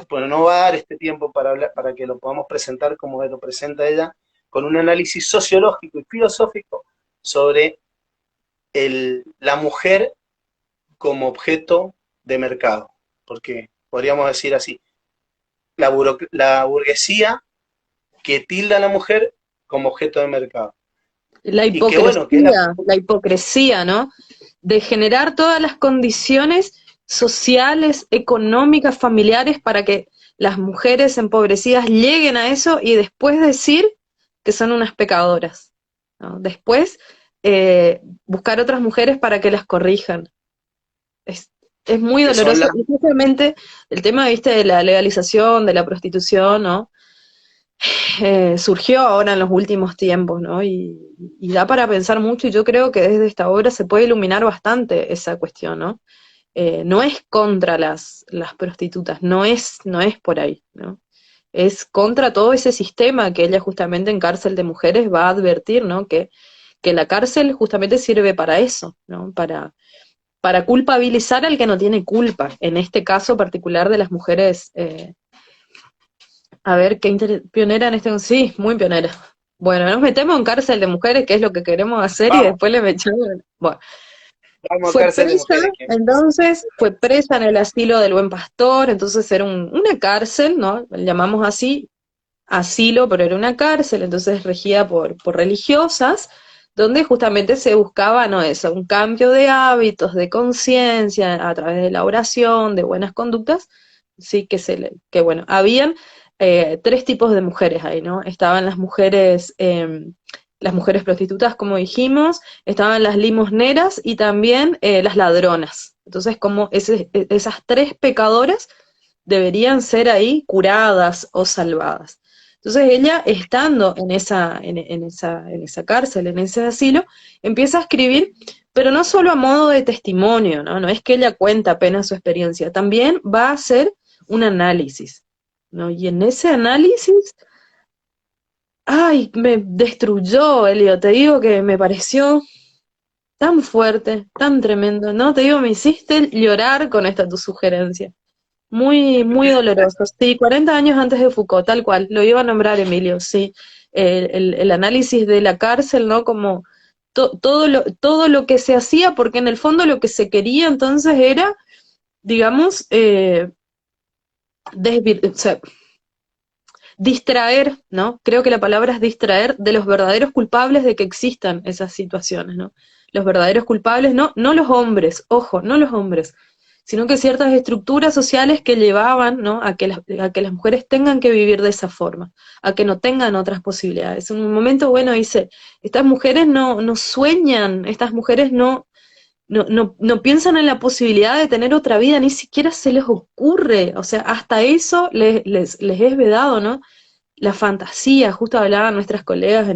Speaker 2: bueno, no va a dar este tiempo para hablar, para que lo podamos presentar como lo presenta ella, con un análisis sociológico y filosófico sobre la mujer como objeto de mercado, porque podríamos decir así, la burguesía que tilda a la mujer como objeto de mercado. Y que bueno, que es
Speaker 1: La hipocresía, ¿no? De generar todas las condiciones sociales, económicas, familiares para que las mujeres empobrecidas lleguen a eso y después decir que son unas pecadoras, ¿no? Después buscar otras mujeres para que las corrijan. Es, es muy
Speaker 2: que son
Speaker 1: doloroso.
Speaker 2: las
Speaker 1: Y justamente el tema, viste, de la legalización, de la prostitución, ¿no? Surgió ahora en los últimos tiempos, ¿no? Y da para pensar mucho y yo creo que desde esta obra se puede iluminar bastante esa cuestión, ¿no? No es contra las prostitutas, no es por ahí, ¿no? Es contra todo ese sistema que ella justamente en Cárcel de Mujeres va a advertir, ¿no? Que la cárcel justamente sirve para eso, ¿no? Para culpabilizar al que no tiene culpa, en este caso particular de las mujeres. A ver, pionera en este... Sí, muy pionera. Bueno, nos metemos en Cárcel de Mujeres, que es lo que queremos hacer, y
Speaker 2: vamos,
Speaker 1: después le echamos... Bueno,
Speaker 2: Vamos a
Speaker 1: Fue
Speaker 2: cárcel de
Speaker 1: presa,
Speaker 2: mujeres.
Speaker 1: entonces, fue presa en el asilo del Buen Pastor, entonces era una cárcel, ¿no? Le llamamos así, asilo, pero era una cárcel, entonces regida por religiosas, donde justamente se buscaba, ¿no? Eso, un cambio de hábitos, de conciencia, a través de la oración, de buenas conductas, sí que bueno, habían tres tipos de mujeres ahí, ¿no? Estaban las mujeres prostitutas, como dijimos, estaban las limosneras y también las ladronas. Entonces, como esas tres pecadoras deberían ser ahí curadas o salvadas. Entonces ella, estando en esa cárcel, en ese asilo, empieza a escribir, pero no solo a modo de testimonio, ¿no? No es que ella cuenta apenas su experiencia, también va a hacer un análisis, ¿no? Y en ese análisis, ay, me destruyó, Elio, te digo que me pareció tan fuerte, tan tremendo, ¿no? Te digo, me hiciste llorar con esta tu sugerencia. Muy, muy doloroso. Sí, 40 años antes de Foucault, tal cual, lo iba a nombrar Emilio, sí. El análisis de la cárcel, ¿no? Como todo lo que se hacía, porque en el fondo lo que se quería entonces era, digamos, o sea, distraer, ¿no? Creo que la palabra es distraer de los verdaderos culpables de que existan esas situaciones, ¿no? Los verdaderos culpables, no los hombres, ojo, no los hombres, sino que ciertas estructuras sociales que llevaban, ¿no? A que las mujeres tengan que vivir de esa forma, a que no tengan otras posibilidades. En un momento, bueno, dice, estas mujeres no sueñan, estas mujeres no piensan en la posibilidad de tener otra vida, ni siquiera se les ocurre, o sea, hasta eso les es vedado, ¿no? La fantasía, justo hablaban nuestras colegas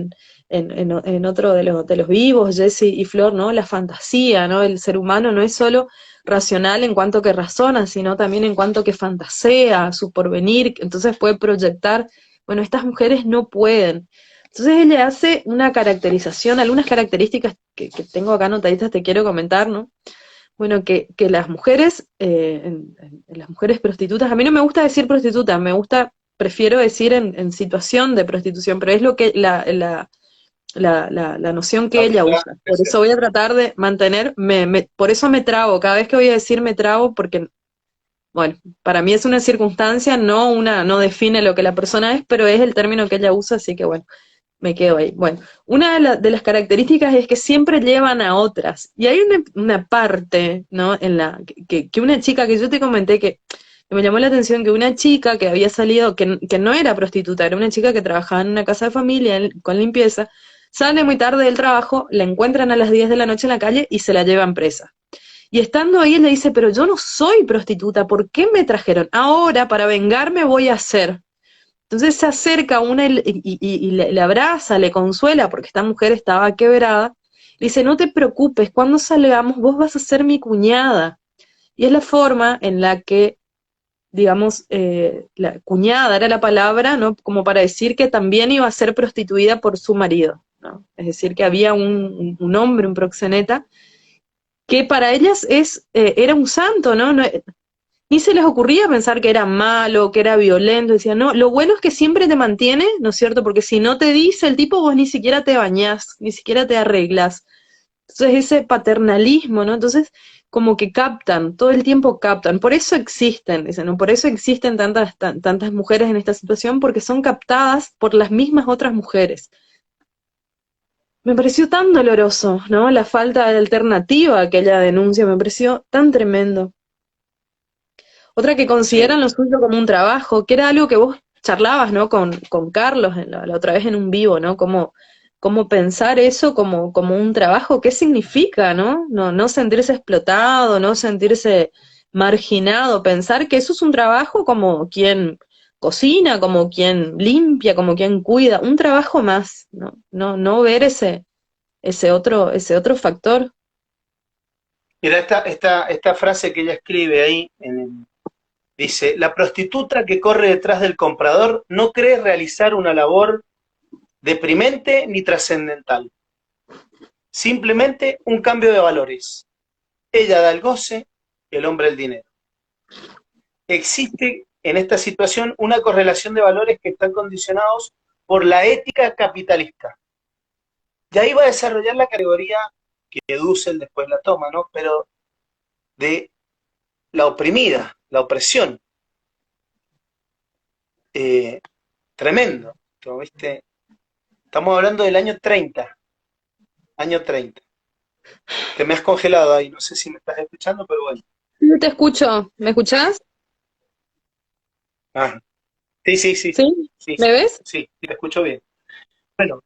Speaker 1: en otro de los vivos, Jesse y Flor, ¿no? La fantasía, ¿no? El ser humano no es solo racional en cuanto que razona, sino también en cuanto que fantasea su porvenir, entonces puede proyectar, bueno, estas mujeres no pueden. Entonces ella hace una caracterización, algunas características que tengo acá anotaditas, te quiero comentar, ¿no? Bueno, que las mujeres, en las mujeres prostitutas, a mí no me gusta decir prostituta, prefiero decir en situación de prostitución, pero es lo que la noción que ella usa. Por eso voy a tratar de mantener, por eso me trabo, cada vez que voy a decir me trabo, porque, bueno, para mí es una circunstancia, no define lo que la persona es, pero es el término que ella usa, así que bueno, me quedo ahí. Bueno, una de las características es que siempre llevan a otras. Y hay una parte, ¿no? En que una chica que yo te comenté que me llamó la atención, que una chica que había salido, que no era prostituta, era una chica que trabajaba en una casa de familia con limpieza, sale muy tarde del trabajo, la encuentran a las 10 de la noche en la calle y se la llevan presa. Y estando ahí, él le dice, pero yo no soy prostituta, ¿por qué me trajeron? Ahora, para vengarme, voy a hacer. Entonces se acerca a una y le abraza, le consuela, porque esta mujer estaba quebrada. Le dice, no te preocupes, cuando salgamos vos vas a ser mi cuñada. Y es la forma en la que, digamos, la cuñada era la palabra, ¿no? Como para decir que también iba a ser prostituida por su marido, ¿no? Es decir, que había un hombre, un proxeneta, que para ellas era un santo, ¿no? Ni se les ocurría pensar que era malo, que era violento, decían, no, lo bueno es que siempre te mantiene, ¿no es cierto? Porque si no te dice el tipo, vos ni siquiera te bañás, ni siquiera te arreglas. Entonces ese paternalismo, ¿no? Entonces como que captan, todo el tiempo captan, por eso existen, dicen, ¿no? Por eso existen tantas mujeres en esta situación, porque son captadas por las mismas otras mujeres. Me pareció tan doloroso, ¿no? La falta de alternativa que ella denuncia, me pareció tan tremendo. Otra que
Speaker 2: Sí,
Speaker 1: consideran lo suyo como un trabajo, que era algo que vos charlabas, ¿no? Con Carlos la otra vez en un vivo, ¿no? Cómo pensar eso como un trabajo, ¿qué significa, ¿no? No sentirse explotado, no sentirse marginado, pensar que eso es un trabajo como quien cocina, como quien limpia, como quien cuida, un trabajo más, ¿no? No ver ese otro factor.
Speaker 2: mira, esta frase que ella escribe ahí, dice, la prostituta que corre detrás del comprador no cree realizar una labor deprimente ni trascendental, simplemente un cambio de valores. Ella da el goce, el hombre el dinero. Existe en esta situación una correlación de valores que están condicionados por la ética capitalista. Y ahí va a desarrollar la categoría que Dussel después la toma, ¿no? Pero de la oprimida, la opresión, eh, tremendo, ¿no? ¿Viste? Estamos hablando del año 30. Te me has congelado ahí, no sé si me estás escuchando, pero bueno.
Speaker 1: No te escucho, ¿me escuchás?
Speaker 2: Ah, sí, sí, sí,
Speaker 1: ¿Sí?
Speaker 2: sí,
Speaker 1: ¿Me ves?
Speaker 2: sí, te escucho bien. Bueno,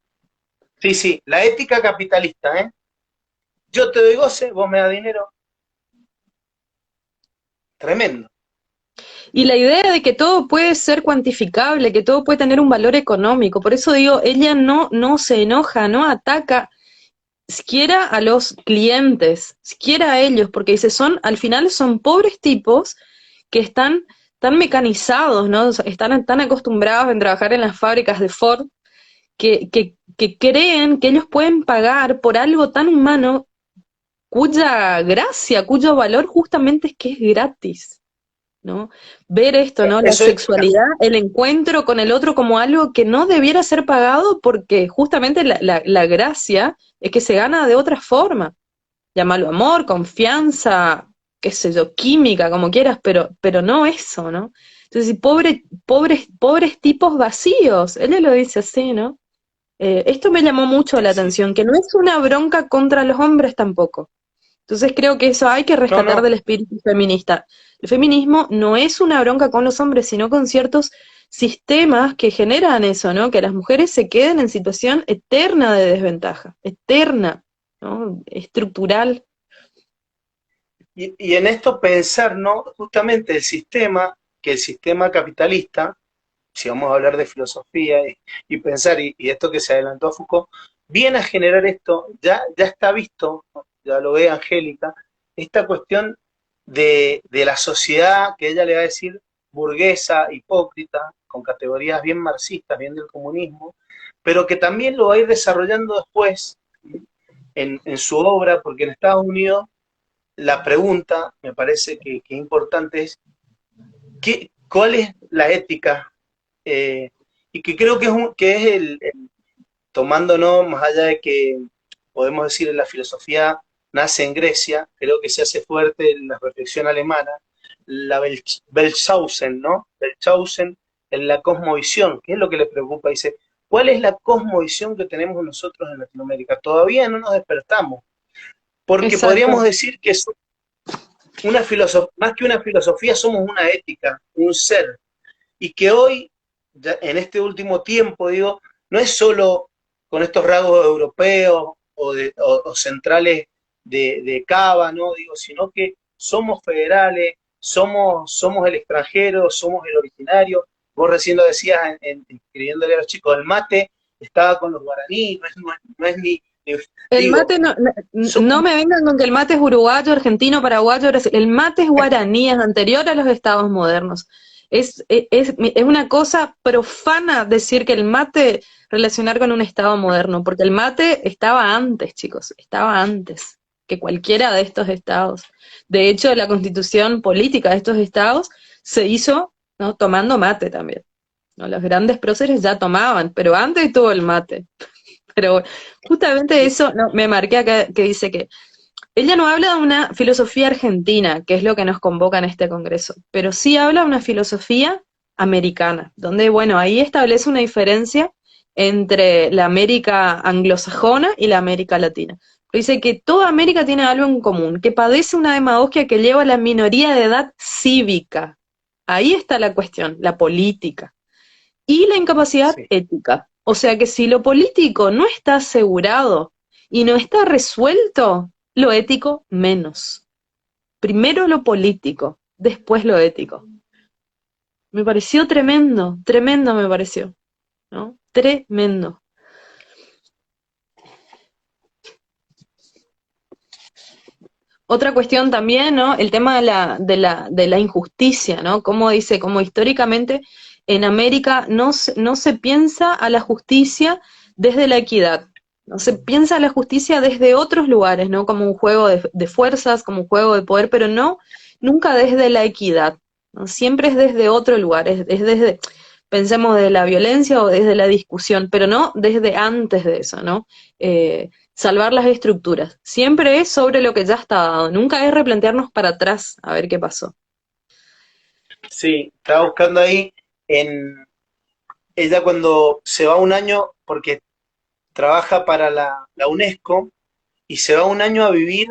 Speaker 2: sí, sí, la ética capitalista, ¿eh? Yo te doy goce, vos me das dinero, tremendo.
Speaker 1: Y la idea de que todo puede ser cuantificable, que todo puede tener un valor económico, por eso digo, ella no se enoja, no ataca siquiera a los clientes, siquiera a ellos, porque dice, al final son pobres tipos que están tan mecanizados, ¿no? O sea, están tan acostumbrados en trabajar en las fábricas de Ford que creen que ellos pueden pagar por algo tan humano cuya gracia, cuyo valor justamente es que es gratis. ¿No? Ver esto, ¿no? La
Speaker 2: Eso es,
Speaker 1: sexualidad, el encuentro con el otro como algo que no debiera ser pagado porque justamente la gracia es que se gana de otra forma. Llámalo amor, confianza, qué sé yo, química, como quieras, pero no eso, ¿no? Entonces, pobres tipos vacíos, ella lo dice así, ¿no? Esto me llamó mucho la
Speaker 2: sí,
Speaker 1: atención, que no es una bronca contra los hombres tampoco. Entonces creo que eso hay que
Speaker 2: no,
Speaker 1: rescatar
Speaker 2: no,
Speaker 1: del espíritu feminista. El feminismo no es una bronca con los hombres, sino con ciertos sistemas que generan eso, ¿no? Que las mujeres se queden en situación eterna de desventaja, eterna, ¿no? Estructural.
Speaker 2: y en esto pensar, ¿no? Justamente que el sistema capitalista, si vamos a hablar de filosofía y pensar, y esto que se adelantó a Foucault, viene a generar esto, ya está visto, ¿no? Ya lo ve Angélica, esta cuestión de la sociedad que ella le va a decir burguesa, hipócrita, con categorías bien marxistas, bien del comunismo, pero que también lo va a ir desarrollando después en su obra, porque en Estados Unidos la pregunta, me parece que importante, es ¿cuál es la ética? Y que creo que es tomándonos más allá de que podemos decir en la filosofía nace en Grecia, creo que se hace fuerte en la reflexión alemana, la Belshausen, ¿no? Belshausen en la cosmovisión, ¿qué es lo que le preocupa? Dice, ¿cuál es la cosmovisión que tenemos nosotros en Latinoamérica? Todavía no nos despertamos, porque podríamos
Speaker 1: Exacto.
Speaker 2: decir que más que una filosofía, somos una ética, un ser, y que hoy, ya en este último tiempo, digo, no es solo con estos rasgos europeos o centrales de Cava, ¿no? Digo, sino que somos federales, somos el extranjero, somos el originario. Vos recién lo decías escribiéndole a los chicos, el mate estaba con los guaraníes, no es
Speaker 1: El
Speaker 2: digo,
Speaker 1: mate, no
Speaker 2: somos,
Speaker 1: me vengan con que el mate es uruguayo, argentino, paraguayo, el mate es guaraní, es anterior a los estados modernos. Es una cosa profana decir que el mate relacionar con un estado moderno, porque el mate estaba antes, chicos, estaba antes que cualquiera de estos estados. De hecho, la constitución política de estos estados se hizo, ¿no? Tomando mate también, ¿no? Los grandes próceres ya tomaban, pero antes tuvo el mate. Pero justamente eso, no, me marqué acá que dice que ella no habla de una filosofía argentina, que es lo que nos convoca en este congreso, pero sí habla de una filosofía americana, donde, bueno, ahí establece una diferencia entre la América anglosajona y la América latina. Dice que toda América tiene algo en común, que padece una demagogia que lleva a la minoría de edad cívica. Ahí está la cuestión, la política y la incapacidad
Speaker 2: sí,
Speaker 1: ética. O sea que si lo político no está asegurado y no está resuelto, lo ético menos. Primero lo político, después lo ético. Me pareció tremendo, tremendo me pareció, ¿no? Tremendo. Otra cuestión también, ¿no? El tema de la injusticia, ¿no? Como dice, como históricamente en América no se piensa a la justicia desde la equidad, no se piensa a la justicia desde otros lugares, ¿no? Como un juego de fuerzas, como un juego de poder, pero nunca desde la equidad, ¿no? Siempre es desde otro lugar, es desde, pensemos de la violencia o desde la discusión, pero no desde antes de eso, ¿no? salvar las estructuras. Siempre es sobre lo que ya está dado, nunca es replantearnos para atrás a ver qué pasó.
Speaker 2: Sí, estaba buscando ahí en ella cuando se va un año, porque trabaja para la UNESCO, y se va un año a vivir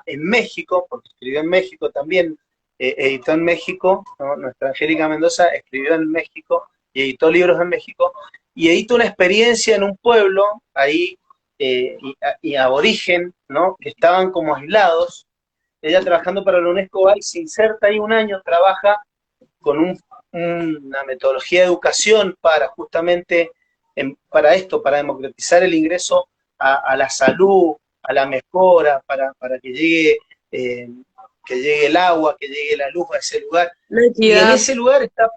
Speaker 2: en México, porque escribió en México también, editó en México, ¿no? Nuestra Angélica Mendoza escribió en México y editó libros en México, y editó una experiencia en un pueblo ahí, y aborigen, ¿no? Que estaban como aislados. Ella trabajando para la UNESCO va y se inserta ahí un año, trabaja con una metodología de educación para justamente, para esto, para democratizar el ingreso a la salud, a la mejora, para eh, que llegue el agua, que llegue la luz a ese lugar.
Speaker 1: La
Speaker 2: Y en
Speaker 1: equidad.
Speaker 2: ese lugar está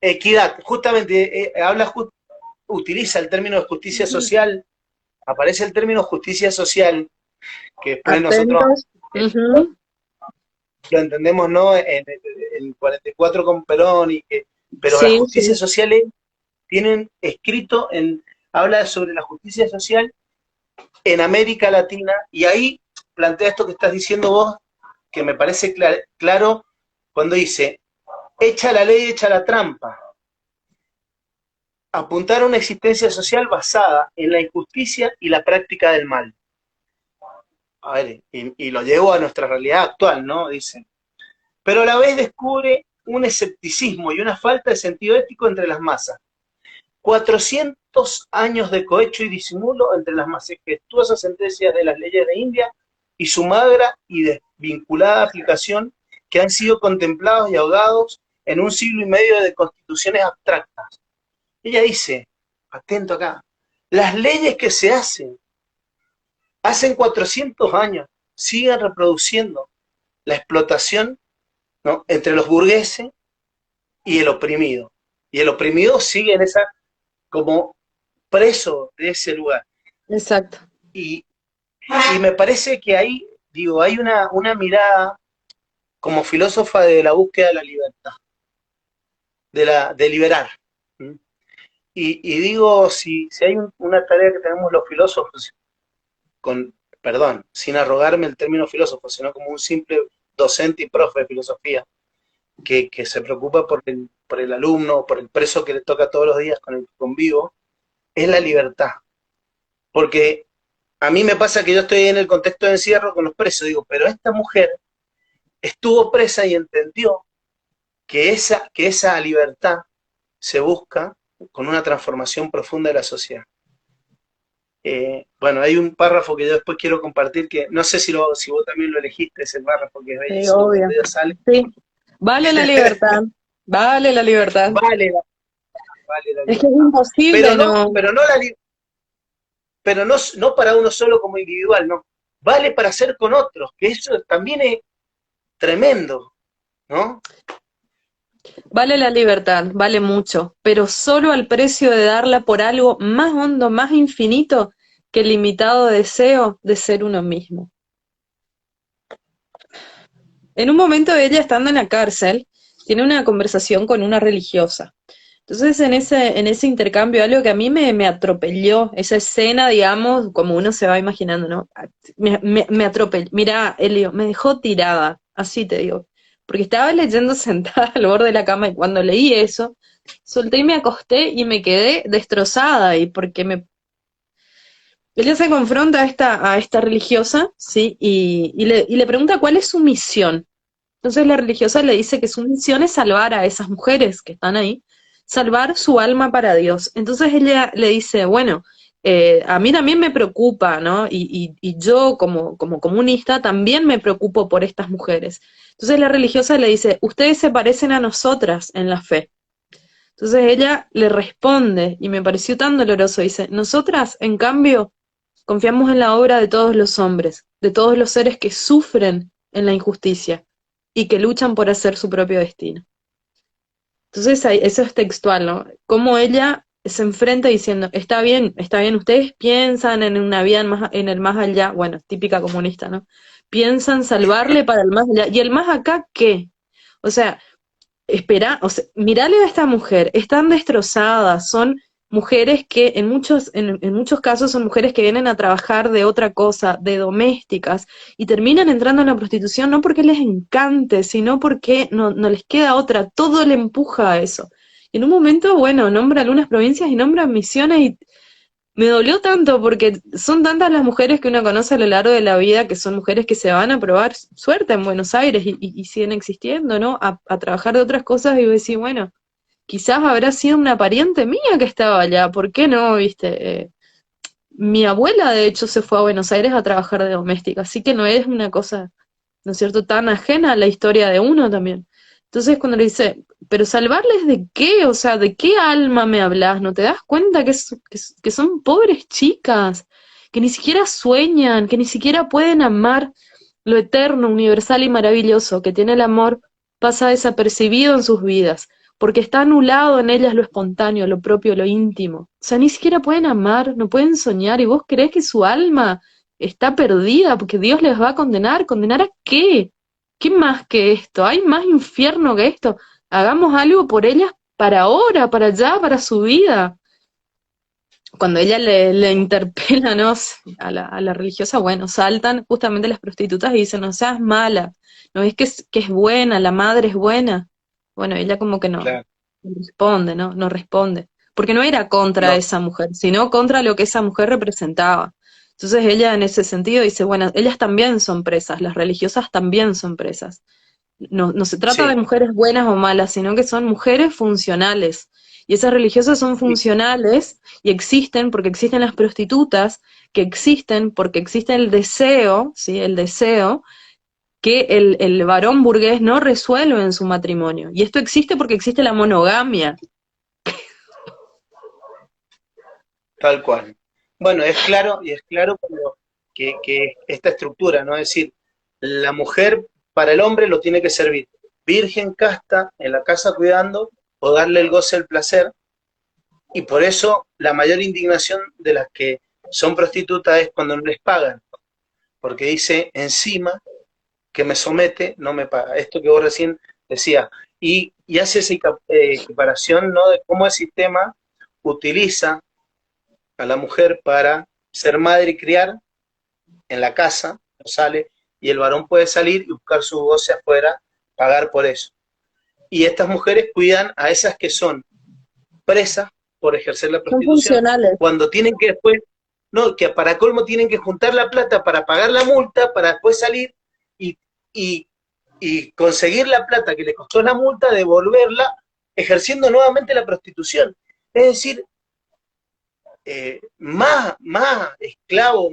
Speaker 2: equidad, justamente utiliza el término de justicia social, aparece el término justicia social, que después nosotros
Speaker 1: Atentos.
Speaker 2: eh,
Speaker 1: Ujú.
Speaker 2: lo entendemos, ¿no? En el 44 con Perón, pero la
Speaker 1: Sí,
Speaker 2: justicia
Speaker 1: sí.
Speaker 2: social tienen escrito, habla sobre la justicia social en América Latina, y ahí plantea esto que estás diciendo vos, que me parece claro, cuando dice, echa la ley, echa la trampa. Apuntar a una existencia social basada en la injusticia y la práctica del mal. A ver, y lo llevo a nuestra realidad actual, ¿no? Dice, pero a la vez descubre un escepticismo y una falta de sentido ético entre las masas. 400 años de cohecho y disimulo entre las majestuosas sentencias de las leyes de India y su magra y desvinculada aplicación, que han sido contemplados y ahogados en un siglo y medio de constituciones abstractas. Ella dice, atento acá, las leyes que se hacen 400 años, siguen reproduciendo la explotación, ¿no? Entre los burgueses y el oprimido. Y el oprimido sigue en esa, como preso de ese lugar.
Speaker 1: Exacto.
Speaker 2: Y, y me parece que ahí, digo, hay una mirada como filósofa de la búsqueda de la libertad, de liberar. ¿Mm? Y digo, si hay una tarea que tenemos los filósofos, perdón, sin arrogarme el término filósofo, sino como un simple docente y profe de filosofía, que se preocupa por el alumno, por el preso que le toca todos los días con el que convivo, es la libertad. Porque a mí me pasa que yo estoy en el contexto de encierro con los presos, digo, pero esta mujer estuvo presa y entendió que esa libertad se busca con una transformación profunda de la sociedad. Bueno, hay un párrafo que yo después quiero compartir, que no sé si vos también lo elegiste, ese párrafo que es
Speaker 1: Sí,
Speaker 2: bellísimo,
Speaker 1: obvio.
Speaker 2: donde ella sale.
Speaker 1: Sí. Vale la libertad. Vale la libertad.
Speaker 2: Vale, vale la
Speaker 1: Es que es
Speaker 2: libertad.
Speaker 1: imposible, ¿no?
Speaker 2: Pero no pero no, no para uno solo como individual, no. Vale para hacer con otros, que eso también es tremendo, ¿no?
Speaker 1: Vale la libertad, vale mucho, pero solo al precio de darla por algo más hondo, más infinito que el limitado deseo de ser uno mismo. En un momento ella, estando en la cárcel, tiene una conversación con una religiosa. Entonces, en ese intercambio, algo que a mí me atropelló, esa escena, digamos, como uno se va imaginando, ¿no? Me atropelló. Mira, Elio, me dejó tirada, así te digo. Porque estaba leyendo sentada al borde de la cama y cuando leí eso, solté y me acosté y me quedé destrozada. Y porque ella se confronta a esta religiosa, ¿sí? Y le pregunta cuál es su misión. Entonces la religiosa le dice que su misión es salvar a esas mujeres que están ahí, salvar su alma para Dios. Entonces ella le dice, bueno, a mí también me preocupa, ¿no? Y yo como comunista también me preocupo por estas mujeres. Entonces la religiosa le dice, ustedes se parecen a nosotras en la fe. Entonces ella le responde, y me pareció tan doloroso, dice, nosotras, en cambio, confiamos en la obra de todos los hombres, de todos los seres que sufren en la injusticia y que luchan por hacer su propio destino. Entonces eso es textual, ¿no? Como ella se enfrenta diciendo, está bien, ustedes piensan en una vida en el más allá, bueno, típica comunista, ¿no? Piensan salvarle para el más allá. ¿Y el más acá qué? O sea, espera, o sea, mirale a esta mujer, están destrozadas, son mujeres que en muchos casos son mujeres que vienen a trabajar de otra cosa, de domésticas, y terminan entrando en la prostitución no porque les encante, sino porque no les queda otra, todo le empuja a eso. Y en un momento, bueno, nombra algunas provincias y nombra Misiones y me dolió tanto porque son tantas las mujeres que uno conoce a lo largo de la vida que son mujeres que se van a probar suerte en Buenos Aires y siguen existiendo, ¿no? A trabajar de otras cosas y decir, bueno, quizás habrá sido una pariente mía que estaba allá, ¿por qué no? ¿Viste? Mi abuela, de hecho, se fue a Buenos Aires a trabajar de doméstica, así que no es una cosa, ¿no es cierto?, tan ajena a la historia de uno también. Entonces, cuando le dice, ¿pero salvarles de qué? O sea, ¿de qué alma me hablas? ¿No te das cuenta que son pobres chicas, que ni siquiera sueñan, que ni siquiera pueden amar lo eterno, universal y maravilloso que tiene el amor, pasa desapercibido en sus vidas? Porque está anulado en ellas lo espontáneo, lo propio, lo íntimo. O sea, ni siquiera pueden amar, no pueden soñar, y vos creés que su alma está perdida porque Dios les va a condenar. ¿Condenar a qué? ¿Qué más que esto? ¿Hay más infierno que esto? Hagamos algo por ellas para ahora, para allá, para su vida. Cuando ella le interpela, ¿no?, a la religiosa, bueno, saltan justamente las prostitutas y dicen, no seas mala, no ves que es buena, la madre es buena. Bueno, ella como que
Speaker 2: Claro.
Speaker 1: no responde, ¿no? No responde. Porque no era contra
Speaker 2: No,
Speaker 1: esa mujer, sino contra lo que esa mujer representaba. Entonces ella en ese sentido dice, bueno, ellas también son presas, las religiosas también son presas. No se trata de
Speaker 2: sí.
Speaker 1: mujeres buenas o malas, sino que son mujeres funcionales. Y esas religiosas son
Speaker 2: Y,
Speaker 1: funcionales y existen porque existen las prostitutas, que existen porque existe el deseo, ¿sí? El deseo que el varón burgués no resuelve en su matrimonio. Y esto existe porque existe la monogamia.
Speaker 2: tal cual. Bueno, es claro que esta estructura, ¿no? Es decir, la mujer para el hombre lo tiene que servir virgen, casta, en la casa cuidando, o darle el goce, el placer, y por eso la mayor indignación de las que son prostitutas es cuando no les pagan, porque dice, encima que me somete, no me paga. Esto que vos recién decías. Y hace esa equiparación, ¿no?, de cómo el sistema utiliza a la mujer para ser madre y criar en la casa, no sale, y el varón puede salir y buscar su goce afuera, pagar por eso. Y estas mujeres cuidan a esas que son presas por ejercer la
Speaker 1: Son
Speaker 2: prostitución,
Speaker 1: funcionales.
Speaker 2: cuando tienen que después, no, que para colmo tienen que juntar la plata para pagar la multa, para después salir y, y, y conseguir la plata que le costó la multa, devolverla, ejerciendo nuevamente la prostitución. Es decir, más esclavo,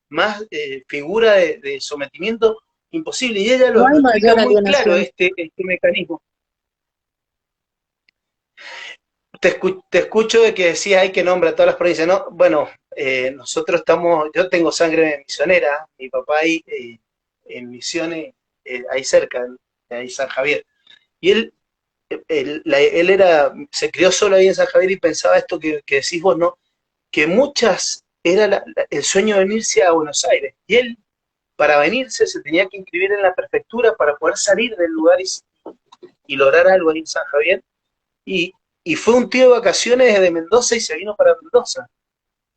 Speaker 2: más figura de sometimiento imposible. Y ella
Speaker 1: No hay
Speaker 2: lo explica
Speaker 1: mayor
Speaker 2: muy claro,
Speaker 1: alienación.
Speaker 2: este mecanismo. Te escucho de que decías hay que nombrar a todas las provincias, ¿no? Bueno, nosotros estamos, yo tengo sangre misionera, mi papá ahí en Misiones, ahí cerca, ahí San Javier. Y él se crió solo ahí en San Javier y pensaba esto que decís vos, ¿no? Que muchas era el sueño de venirse a Buenos Aires. Y él, para venirse, se tenía que inscribir en la prefectura para poder salir del lugar y lograr algo ahí en San Javier. Y, y fue un tío de vacaciones desde Mendoza y se vino para Mendoza.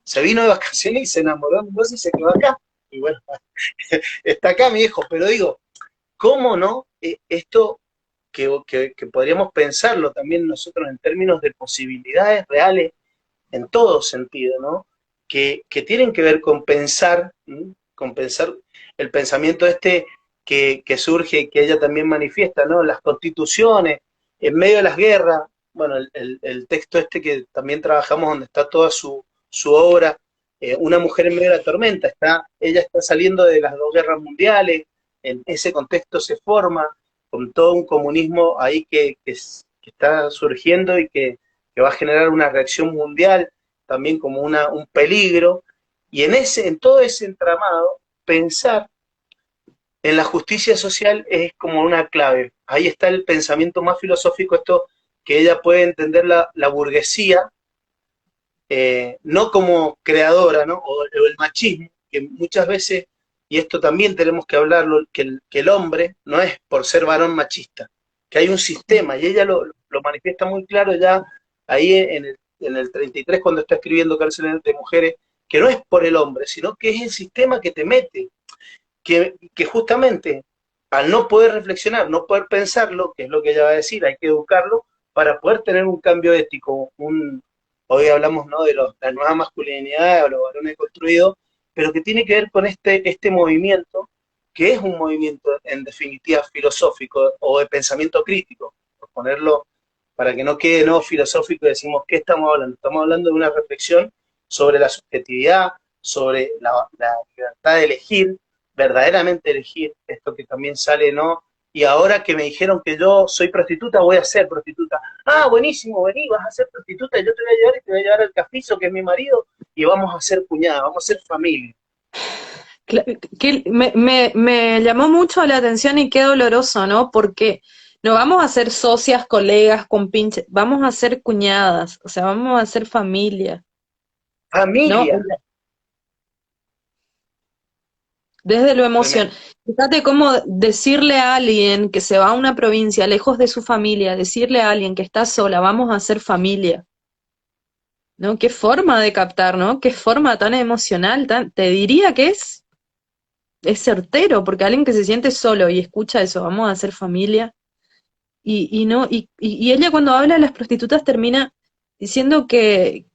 Speaker 2: Se vino de vacaciones y se enamoró de Mendoza y se quedó acá. Y bueno, está acá mi hijo, pero digo, ¿cómo no? Esto que podríamos pensarlo también nosotros en términos de posibilidades reales en todo sentido, ¿no? Que tienen que ver con pensar, ¿sí?, con pensar el pensamiento que surge y que ella también manifiesta, ¿no? Las constituciones, en medio de las guerras, bueno, el texto este que también trabajamos donde está toda su obra, Una mujer en medio de la tormenta, ella está saliendo de las dos guerras mundiales, en ese contexto se forma, con todo un comunismo ahí que está surgiendo y que va a generar una reacción mundial, también como un peligro, y en todo ese entramado, pensar en la justicia social es como una clave. Ahí está el pensamiento más filosófico, esto que ella puede entender la burguesía, no como creadora, ¿no? O el machismo, que muchas veces, y esto también tenemos que hablarlo, que el hombre no es por ser varón machista, que hay un sistema, y ella lo manifiesta muy claro ya ahí en el 33 cuando está escribiendo Cárcel de Mujeres, que no es por el hombre, sino que es el sistema que te mete, que justamente al no poder reflexionar, no poder pensarlo, que es lo que ella va a decir, hay que educarlo para poder tener un cambio ético. Hoy hablamos, ¿no?, de la nueva masculinidad o los varones construidos, pero que tiene que ver con este movimiento, que es un movimiento en definitiva filosófico o de pensamiento crítico, por ponerlo para que no quede no filosófico y decimos, ¿qué estamos hablando? Estamos hablando de una reflexión sobre la subjetividad, sobre la libertad de elegir, verdaderamente elegir, esto que también sale, ¿no? Y ahora que me dijeron que yo soy prostituta, voy a ser prostituta. Ah, buenísimo, vení, vas a ser prostituta, yo te voy a llevar y te voy a llevar al Cafizo, que es mi marido, y vamos a ser cuñada, vamos a ser familia.
Speaker 1: Que me llamó mucho la atención y qué doloroso, ¿no? Porque no vamos a ser socias, colegas, compinches, vamos a ser cuñadas, o sea, vamos a ser familia, ¿no?
Speaker 2: Familia.
Speaker 1: Desde lo emocional.
Speaker 2: Tremendo.
Speaker 1: Fíjate cómo decirle a alguien que se va a una provincia lejos de su familia, decirle a alguien que está sola, vamos a ser familia, ¿no? Qué forma de captar, ¿no? Qué forma tan emocional, te diría que es certero, porque alguien que se siente solo y escucha eso, vamos a ser familia, y no, y ella cuando habla de las prostitutas termina diciendo que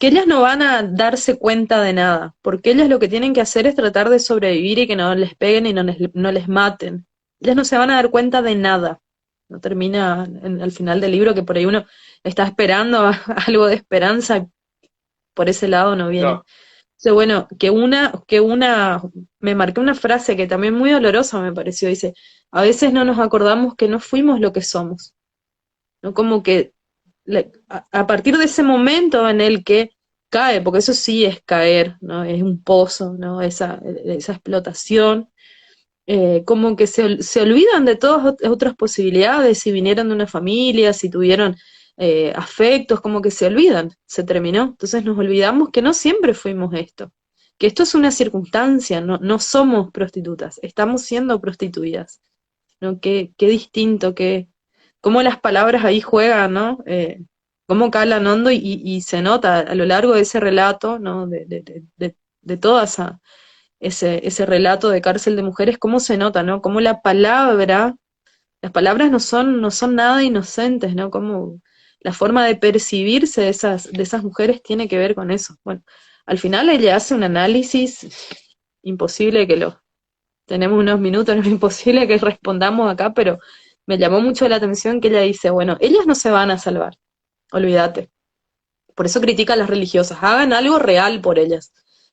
Speaker 1: ellas no van a darse cuenta de nada, porque ellas lo que tienen que hacer es tratar de sobrevivir y que no les peguen y no les maten. Ellas no se van a dar cuenta de nada. No termina al final del libro que por ahí uno está esperando algo de esperanza y por ese lado no viene.
Speaker 2: No,
Speaker 1: Dice, bueno, me marqué una frase que también muy dolorosa me pareció, dice, a veces no nos acordamos que no fuimos lo que somos, ¿no? Como que a partir de ese momento en el que cae, porque eso sí es caer, ¿no? Es un pozo, ¿no? Esa explotación, como que se olvidan de todas otras posibilidades, si vinieron de una familia, si tuvieron afectos, como que se olvidan, se terminó. Entonces nos olvidamos que no siempre fuimos esto, que esto es una circunstancia, no somos prostitutas, estamos siendo prostituidas, ¿no? Qué distinto, cómo las palabras ahí juegan, ¿no? Cómo calan hondo y se nota a lo largo de ese relato, ¿no? De toda ese relato de Cárcel de Mujeres, cómo se nota, ¿no? Cómo las palabras no son nada inocentes, ¿no? Como la forma de percibirse de esas mujeres tiene que ver con eso. Bueno, al final ella hace un análisis imposible que lo tenemos unos minutos, no es imposible que respondamos acá, pero me llamó mucho la atención que ella dice, bueno, ellas no se van a salvar, olvídate. Por eso critica a las religiosas, hagan algo real por ellas.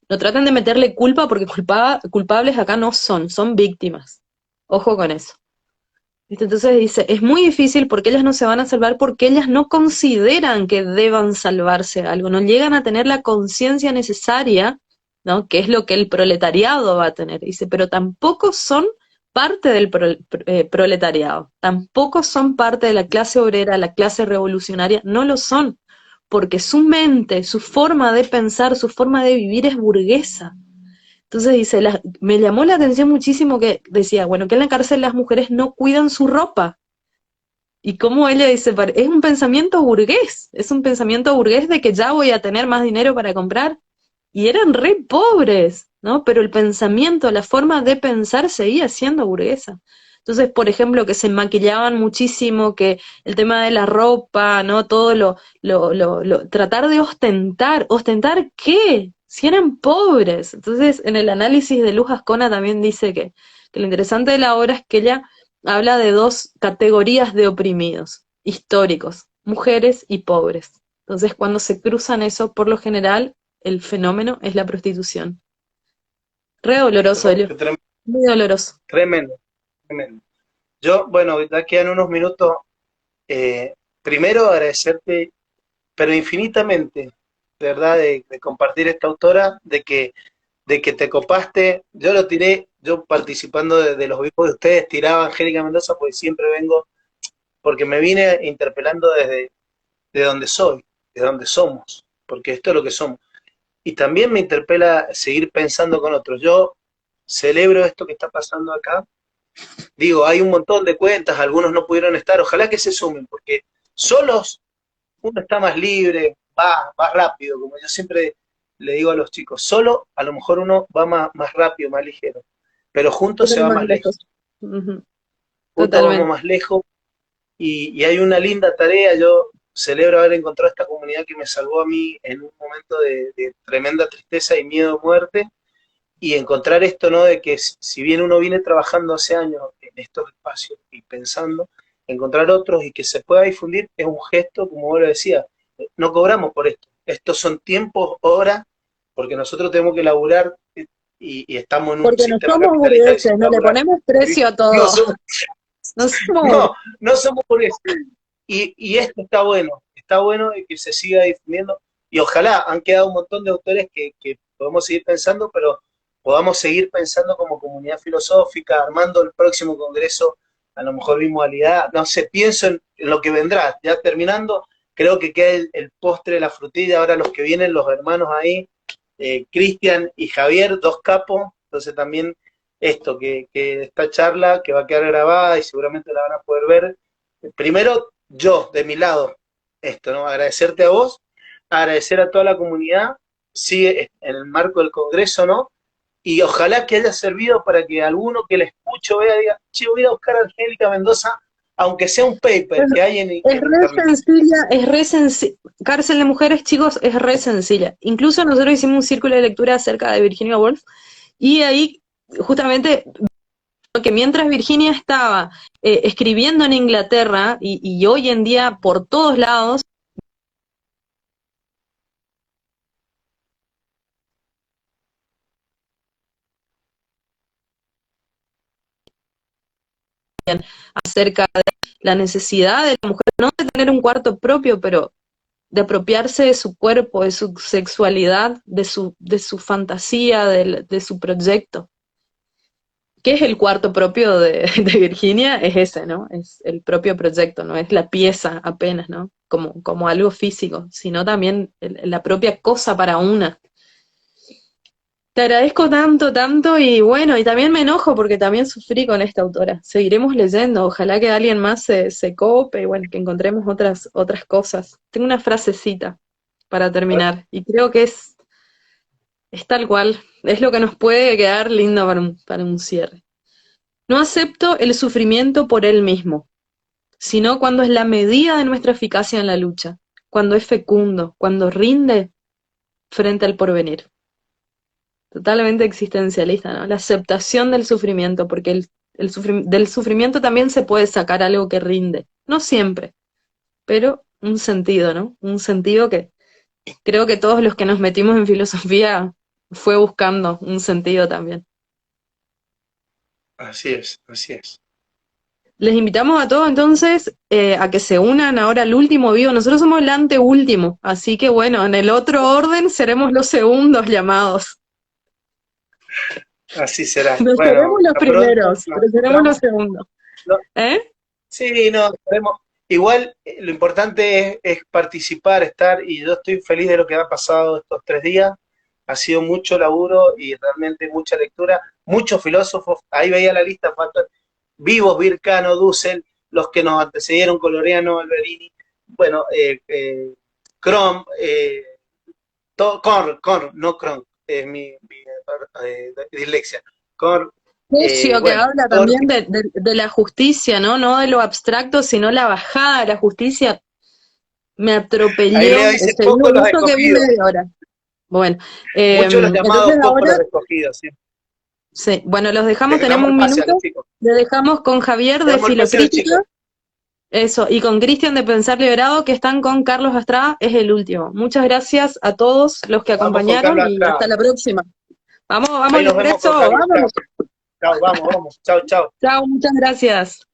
Speaker 1: No traten de meterle culpa porque culpables acá no son, son víctimas. Ojo con eso. ¿Viste? Entonces dice, es muy difícil porque ellas no se van a salvar porque ellas no consideran que deban salvarse algo, no llegan a tener la conciencia necesaria, ¿no? Que es lo que el proletariado va a tener. Dice, pero tampoco son parte del proletariado, tampoco son parte de la clase obrera, la clase revolucionaria, no lo son, porque su mente, su forma de pensar, su forma de vivir es burguesa. Entonces dice, me llamó la atención muchísimo que decía, bueno, que en la cárcel las mujeres no cuidan su ropa. Y como ella dice, es un pensamiento burgués, es un pensamiento burgués de que ya voy a tener más dinero para comprar. Y eran re pobres, ¿no? Pero el pensamiento, la forma de pensar seguía siendo burguesa. Entonces, por ejemplo, que se maquillaban muchísimo, que el tema de la ropa, ¿no? Todo tratar de ostentar. ¿Ostentar qué? Si eran pobres. Entonces, en el análisis de Luz Ascona también dice que lo interesante de la obra es que ella habla de dos categorías de oprimidos, históricos, mujeres y pobres. Entonces, cuando se cruzan eso, por lo general, el fenómeno es la prostitución. Re doloroso, Elio.
Speaker 2: tremendo,
Speaker 1: Muy doloroso.
Speaker 2: tremendo, tremendo. Yo, bueno, ya quedan unos minutos. Primero agradecerte, pero infinitamente, de verdad, de compartir esta autora, de que te copaste. Yo lo tiré, yo participando de los vivos de ustedes, tiraba a Angélica Mendoza, porque siempre vengo, porque me vine interpelando desde de donde soy, de donde somos, porque esto es lo que somos. Y también me interpela seguir pensando con otros. Yo celebro esto que está pasando acá. Digo, hay un montón de algunos no pudieron estar, ojalá que se sumen, porque solos uno está más libre, va rápido, como yo siempre le digo a los chicos, solo a lo mejor uno va más rápido, más ligero, pero juntos se
Speaker 1: Pero
Speaker 2: va
Speaker 1: más
Speaker 2: más lejos,
Speaker 1: lejos. Ujú.
Speaker 2: juntos vamos
Speaker 1: Totalmente.
Speaker 2: más lejos y hay una linda tarea, yo celebro haber encontrado esta comunidad que me salvó a mí en un momento de tremenda tristeza y miedo a muerte, y encontrar esto, ¿no? De que si bien uno viene trabajando hace años en estos espacios y pensando, encontrar otros y que se pueda difundir es un gesto, como vos lo decías, no cobramos por esto. Estos son tiempos, horas, porque nosotros tenemos que laburar y estamos en un
Speaker 1: Porque no
Speaker 2: sistema
Speaker 1: somos
Speaker 2: capitalista que
Speaker 1: burgueses,
Speaker 2: sin
Speaker 1: no le
Speaker 2: laburar.
Speaker 1: ponemos precio a
Speaker 2: No
Speaker 1: todo.
Speaker 2: somos,
Speaker 1: No somos burgueses.
Speaker 2: no somos por eso. Y esto está bueno de que se siga difundiendo y ojalá han quedado un montón de autores que podemos seguir pensando, pero podamos seguir pensando como comunidad filosófica, armando el próximo congreso, a lo mejor bimodalidad, no sé, pienso en lo que vendrá, ya terminando, creo que queda el postre, la frutilla, ahora los que vienen, los hermanos ahí, Cristian y Javier, dos capos, entonces también esto, que esta charla que va a quedar grabada y seguramente la van a poder ver. Primero, yo, de mi lado, esto, ¿no? Agradecerte a vos, agradecer a toda la comunidad, sigue en el marco del Congreso, ¿no? Y ojalá que haya servido para que alguno que la escuche o vea diga, che, voy a buscar a Angélica Mendoza, aunque sea un paper que hay
Speaker 1: Es
Speaker 2: en
Speaker 1: re
Speaker 2: internet.
Speaker 1: sencilla, es re sencilla. Cárcel de mujeres, chicos, es re sencilla. Incluso nosotros hicimos un círculo de lectura acerca de Virginia Woolf y ahí justamente que mientras Virginia estaba escribiendo en Inglaterra y hoy en día por todos lados, acerca de la necesidad de la mujer, no de tener un cuarto propio, pero de apropiarse de su cuerpo, de su sexualidad, de su fantasía, de su proyecto. ¿Qué es el cuarto propio de Virginia? Es ese, ¿no? Es el propio proyecto, no es la pieza apenas, ¿no? Como algo físico, sino también la propia cosa para una. Te agradezco tanto, tanto, y bueno, y también me enojo porque también sufrí con esta autora. Seguiremos leyendo, ojalá que alguien más se cope y bueno, que encontremos otras cosas. Tengo una frasecita para terminar, y creo que es tal cual, es lo que nos puede quedar lindo para un cierre. No acepto el sufrimiento por él mismo, sino cuando es la medida de nuestra eficacia en la lucha, cuando es fecundo, cuando rinde frente al porvenir. Totalmente existencialista, ¿no? La aceptación del sufrimiento, porque del sufrimiento también se puede sacar algo que rinde. No siempre, pero un sentido, ¿no? Un sentido que creo que todos los que nos metimos en filosofía fue buscando un sentido también.
Speaker 2: Así es, así es.
Speaker 1: Les invitamos a todos entonces a que se unan ahora al último vivo. Nosotros somos el anteúltimo, así que bueno, en el otro orden seremos los segundos llamados.
Speaker 2: Así será.
Speaker 1: No seremos
Speaker 2: Bueno,
Speaker 1: los
Speaker 2: a pronto
Speaker 1: primeros,
Speaker 2: nos
Speaker 1: pero seremos los
Speaker 2: encontramos.
Speaker 1: segundos.
Speaker 2: No,
Speaker 1: ¿Eh?
Speaker 2: sí, no, esperemos. Igual lo importante es participar, estar, y yo estoy feliz de lo que ha pasado estos 3 días. Ha sido mucho laburo y realmente mucha lectura. Muchos filósofos, ahí veía la lista, faltan vivos, Vircano, Dussel, los que nos antecedieron, Coloriano, Alberini, bueno, Crom, no Crom, es mi dislexia. Cor,
Speaker 1: Lucio, que
Speaker 2: bueno,
Speaker 1: habla
Speaker 2: todos los
Speaker 1: también de la justicia, ¿no? No de lo abstracto, sino la bajada de la justicia. Me
Speaker 2: ahí
Speaker 1: atropelló,
Speaker 2: Leo dice,
Speaker 1: segundo
Speaker 2: pocos los
Speaker 1: gusto que vi
Speaker 2: escogidos.
Speaker 1: media hora. Bueno,
Speaker 2: Muchos los
Speaker 1: entonces
Speaker 2: llamados, pocos
Speaker 1: ahora,
Speaker 2: los escogidos, sí.
Speaker 1: sí, bueno, los
Speaker 2: Les
Speaker 1: dejamos,
Speaker 2: damos
Speaker 1: tenemos
Speaker 2: el
Speaker 1: un
Speaker 2: pase a los
Speaker 1: minuto,
Speaker 2: chicos.
Speaker 1: le dejamos con Javier
Speaker 2: Le
Speaker 1: de
Speaker 2: damos el pase a los
Speaker 1: Filocrítica,
Speaker 2: chicos.
Speaker 1: eso, y con Cristian de Pensar Liberado, que están con Carlos Astrada, es el último. Muchas gracias a todos los que
Speaker 2: Vamos con
Speaker 1: acompañaron
Speaker 2: Carlos
Speaker 1: y hasta
Speaker 2: Astrada.
Speaker 1: la próxima. Vamos, vamos
Speaker 2: Ahí
Speaker 1: al
Speaker 2: nos vemos
Speaker 1: expreso,
Speaker 2: con Carlos. Chao,
Speaker 1: vamos.
Speaker 2: chao, vamos, vamos. Chao, chao.
Speaker 1: Chao, muchas gracias.